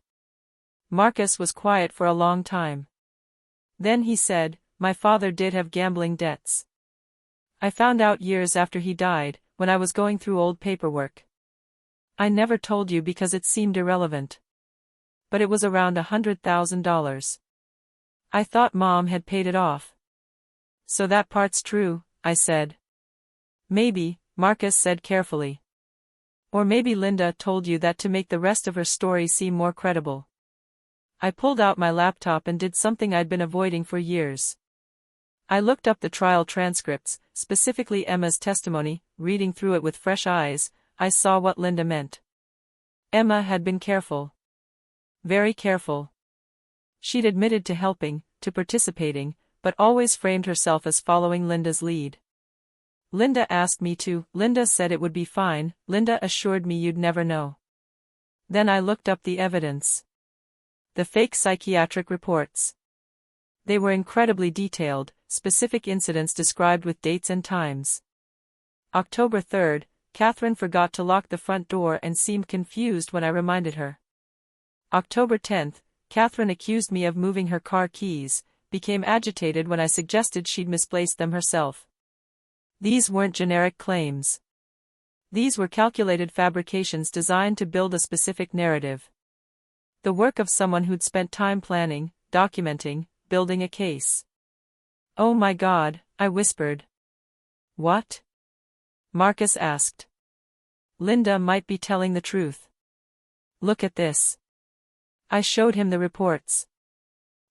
Speaker 1: Marcus was quiet for a long time. Then he said, my father did have gambling debts. I found out years after he died, when I was going through old paperwork. I never told you because it seemed irrelevant. But it was around $100,000. I thought Mom had paid it off. So that part's true, I said. Maybe, Marcus said carefully. Or maybe Linda told you that to make the rest of her story seem more credible. I pulled out my laptop and did something I'd been avoiding for years. I looked up the trial transcripts, specifically Emma's testimony. Reading through it with fresh eyes, I saw what Linda meant. Emma had been careful. Very careful. She'd admitted to helping, to participating, but always framed herself as following Linda's lead. Linda asked me to. Linda said it would be fine. Linda assured me you'd never know. Then I looked up the evidence. The fake psychiatric reports. They were incredibly detailed, specific incidents described with dates and times. October 3rd, Catherine forgot to lock the front door and seemed confused when I reminded her. October 10th, Catherine accused me of moving her car keys, became agitated when I suggested she'd misplaced them herself. These weren't generic claims. These were calculated fabrications designed to build a specific narrative. The work of someone who'd spent time planning, documenting, building a case. Oh my God, I whispered. What? Marcus asked. Linda might be telling the truth. Look at this. I showed him the reports.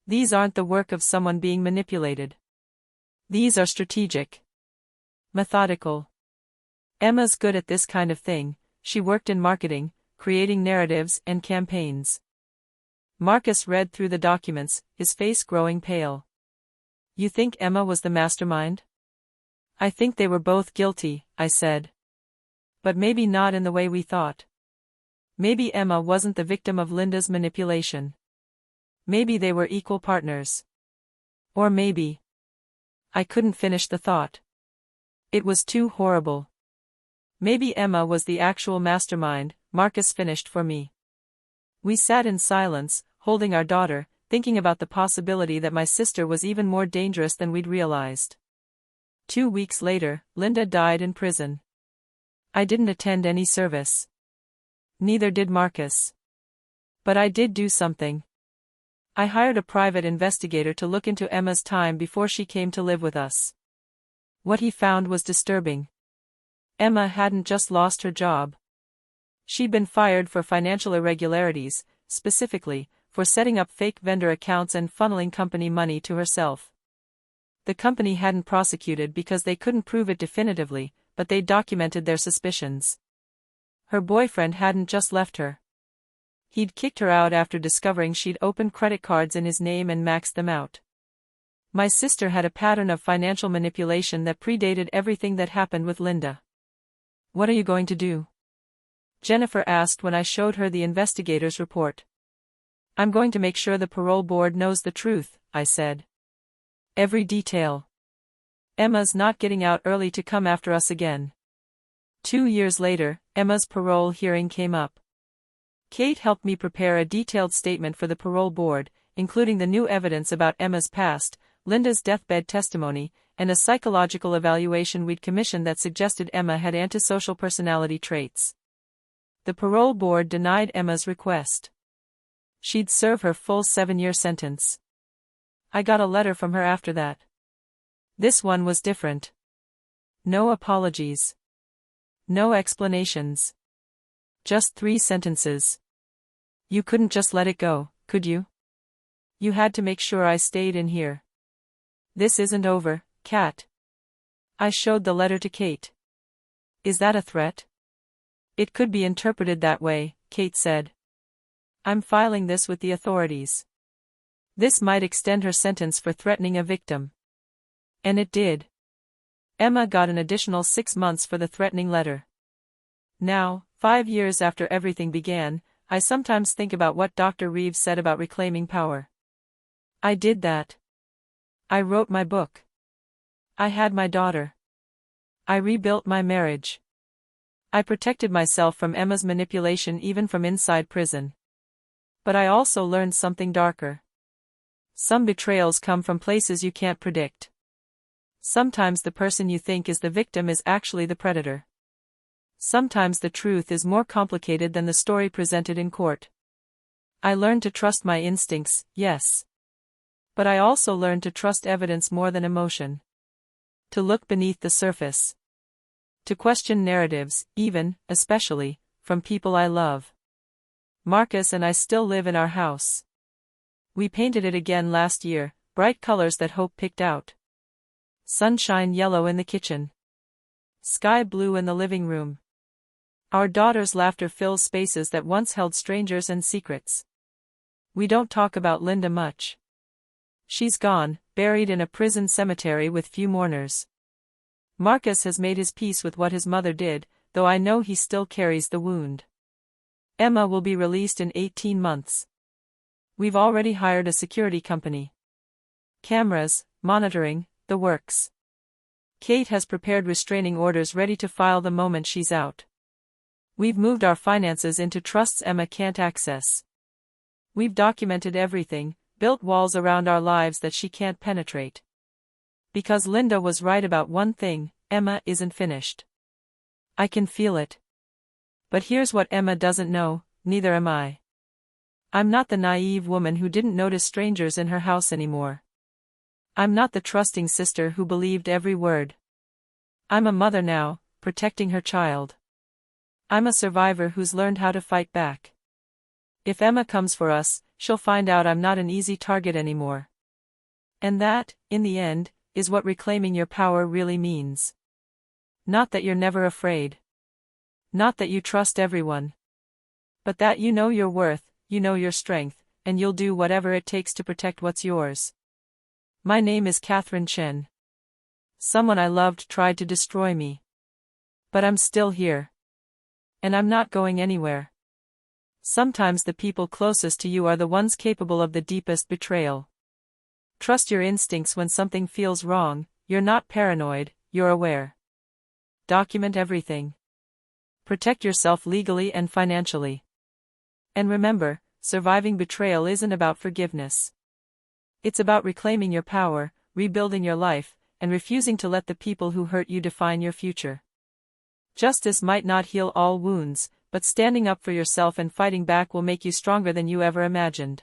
Speaker 1: These aren't the work of someone being manipulated. These are strategic. Methodical. Emma's good at this kind of thing. She worked in marketing, creating narratives and campaigns. Marcus read through the documents, his face growing pale. You think Emma was the mastermind? I think they were both guilty, I said. But maybe not in the way we thought. Maybe Emma wasn't the victim of Linda's manipulation. Maybe they were equal partners. Or maybe. I couldn't finish the thought. It was too horrible. Maybe Emma was the actual mastermind, Marcus finished for me. We sat in silence, holding our daughter, thinking about the possibility that my sister was even more dangerous than we'd realized. 2 weeks later, Linda died in prison. I didn't attend any service. Neither did Marcus. But I did do something. I hired a private investigator to look into Emma's time before she came to live with us. What he found was disturbing. Emma hadn't just lost her job. She'd been fired for financial irregularities, specifically, for setting up fake vendor accounts and funneling company money to herself. The company hadn't prosecuted because they couldn't prove it definitively, but they documented their suspicions. Her boyfriend hadn't just left her. He'd kicked her out after discovering she'd opened credit cards in his name and maxed them out. My sister had a pattern of financial manipulation that predated everything that happened with Linda. "What are you going to do?" Jennifer asked when I showed her the investigator's report. "I'm going to make sure the parole board knows the truth," I said. "Every detail. Emma's not getting out early to come after us again." 2 years later, Emma's parole hearing came up. Kate helped me prepare a detailed statement for the parole board, including the new evidence about Emma's past, Linda's deathbed testimony, and a psychological evaluation we'd commissioned that suggested Emma had antisocial personality traits. The parole board denied Emma's request. She'd serve her full 7-year sentence. I got a letter from her after that. This one was different. No apologies. No explanations. Just 3 sentences. "You couldn't just let it go, could you? You had to make sure I stayed in here. This isn't over, Kat." I showed the letter to Kate. "Is that a threat?" "It could be interpreted that way," Kate said. "I'm filing this with the authorities. This might extend her sentence for threatening a victim." And it did. Emma got an additional 6 months for the threatening letter. Now, 5 years after everything began, I sometimes think about what Dr. Reeves said about reclaiming power. I did that. I wrote my book. I had my daughter. I rebuilt my marriage. I protected myself from Emma's manipulation even from inside prison. But I also learned something darker. Some betrayals come from places you can't predict. Sometimes the person you think is the victim is actually the predator. Sometimes the truth is more complicated than the story presented in court. I learned to trust my instincts, yes. But I also learned to trust evidence more than emotion. To look beneath the surface. To question narratives, even, especially, from people I love. Marcus and I still live in our house. We painted it again last year, bright colors that hope picked out. Sunshine yellow in the kitchen. Sky blue in the living room. Our daughter's laughter fills spaces that once held strangers and secrets. We don't talk about Linda much. She's gone, buried in a prison cemetery with few mourners. Marcus has made his peace with what his mother did, though I know he still carries the wound. Emma will be released in 18 months. We've already hired a security company. Cameras, monitoring, the works. Kate has prepared restraining orders ready to file the moment she's out. We've moved our finances into trusts Emma can't access. We've documented everything, built walls around our lives that she can't penetrate. Because Linda was right about one thing, Emma isn't finished. I can feel it. But here's what Emma doesn't know, neither am I. I'm not the naive woman who didn't notice strangers in her house anymore. I'm not the trusting sister who believed every word. I'm a mother now, protecting her child. I'm a survivor who's learned how to fight back. If Emma comes for us, she'll find out I'm not an easy target anymore. And that, in the end, is what reclaiming your power really means. Not that you're never afraid. Not that you trust everyone. But that you know your worth, you know your strength, and you'll do whatever it takes to protect what's yours. My name is Catherine Chen. Someone I loved tried to destroy me. But I'm still here. And I'm not going anywhere. Sometimes the people closest to you are the ones capable of the deepest betrayal. Trust your instincts when something feels wrong. You're not paranoid, you're aware. Document everything. Protect yourself legally and financially. And remember, surviving betrayal isn't about forgiveness. It's about reclaiming your power, rebuilding your life, and refusing to let the people who hurt you define your future. Justice might not heal all wounds, but standing up for yourself and fighting back will make you stronger than you ever imagined.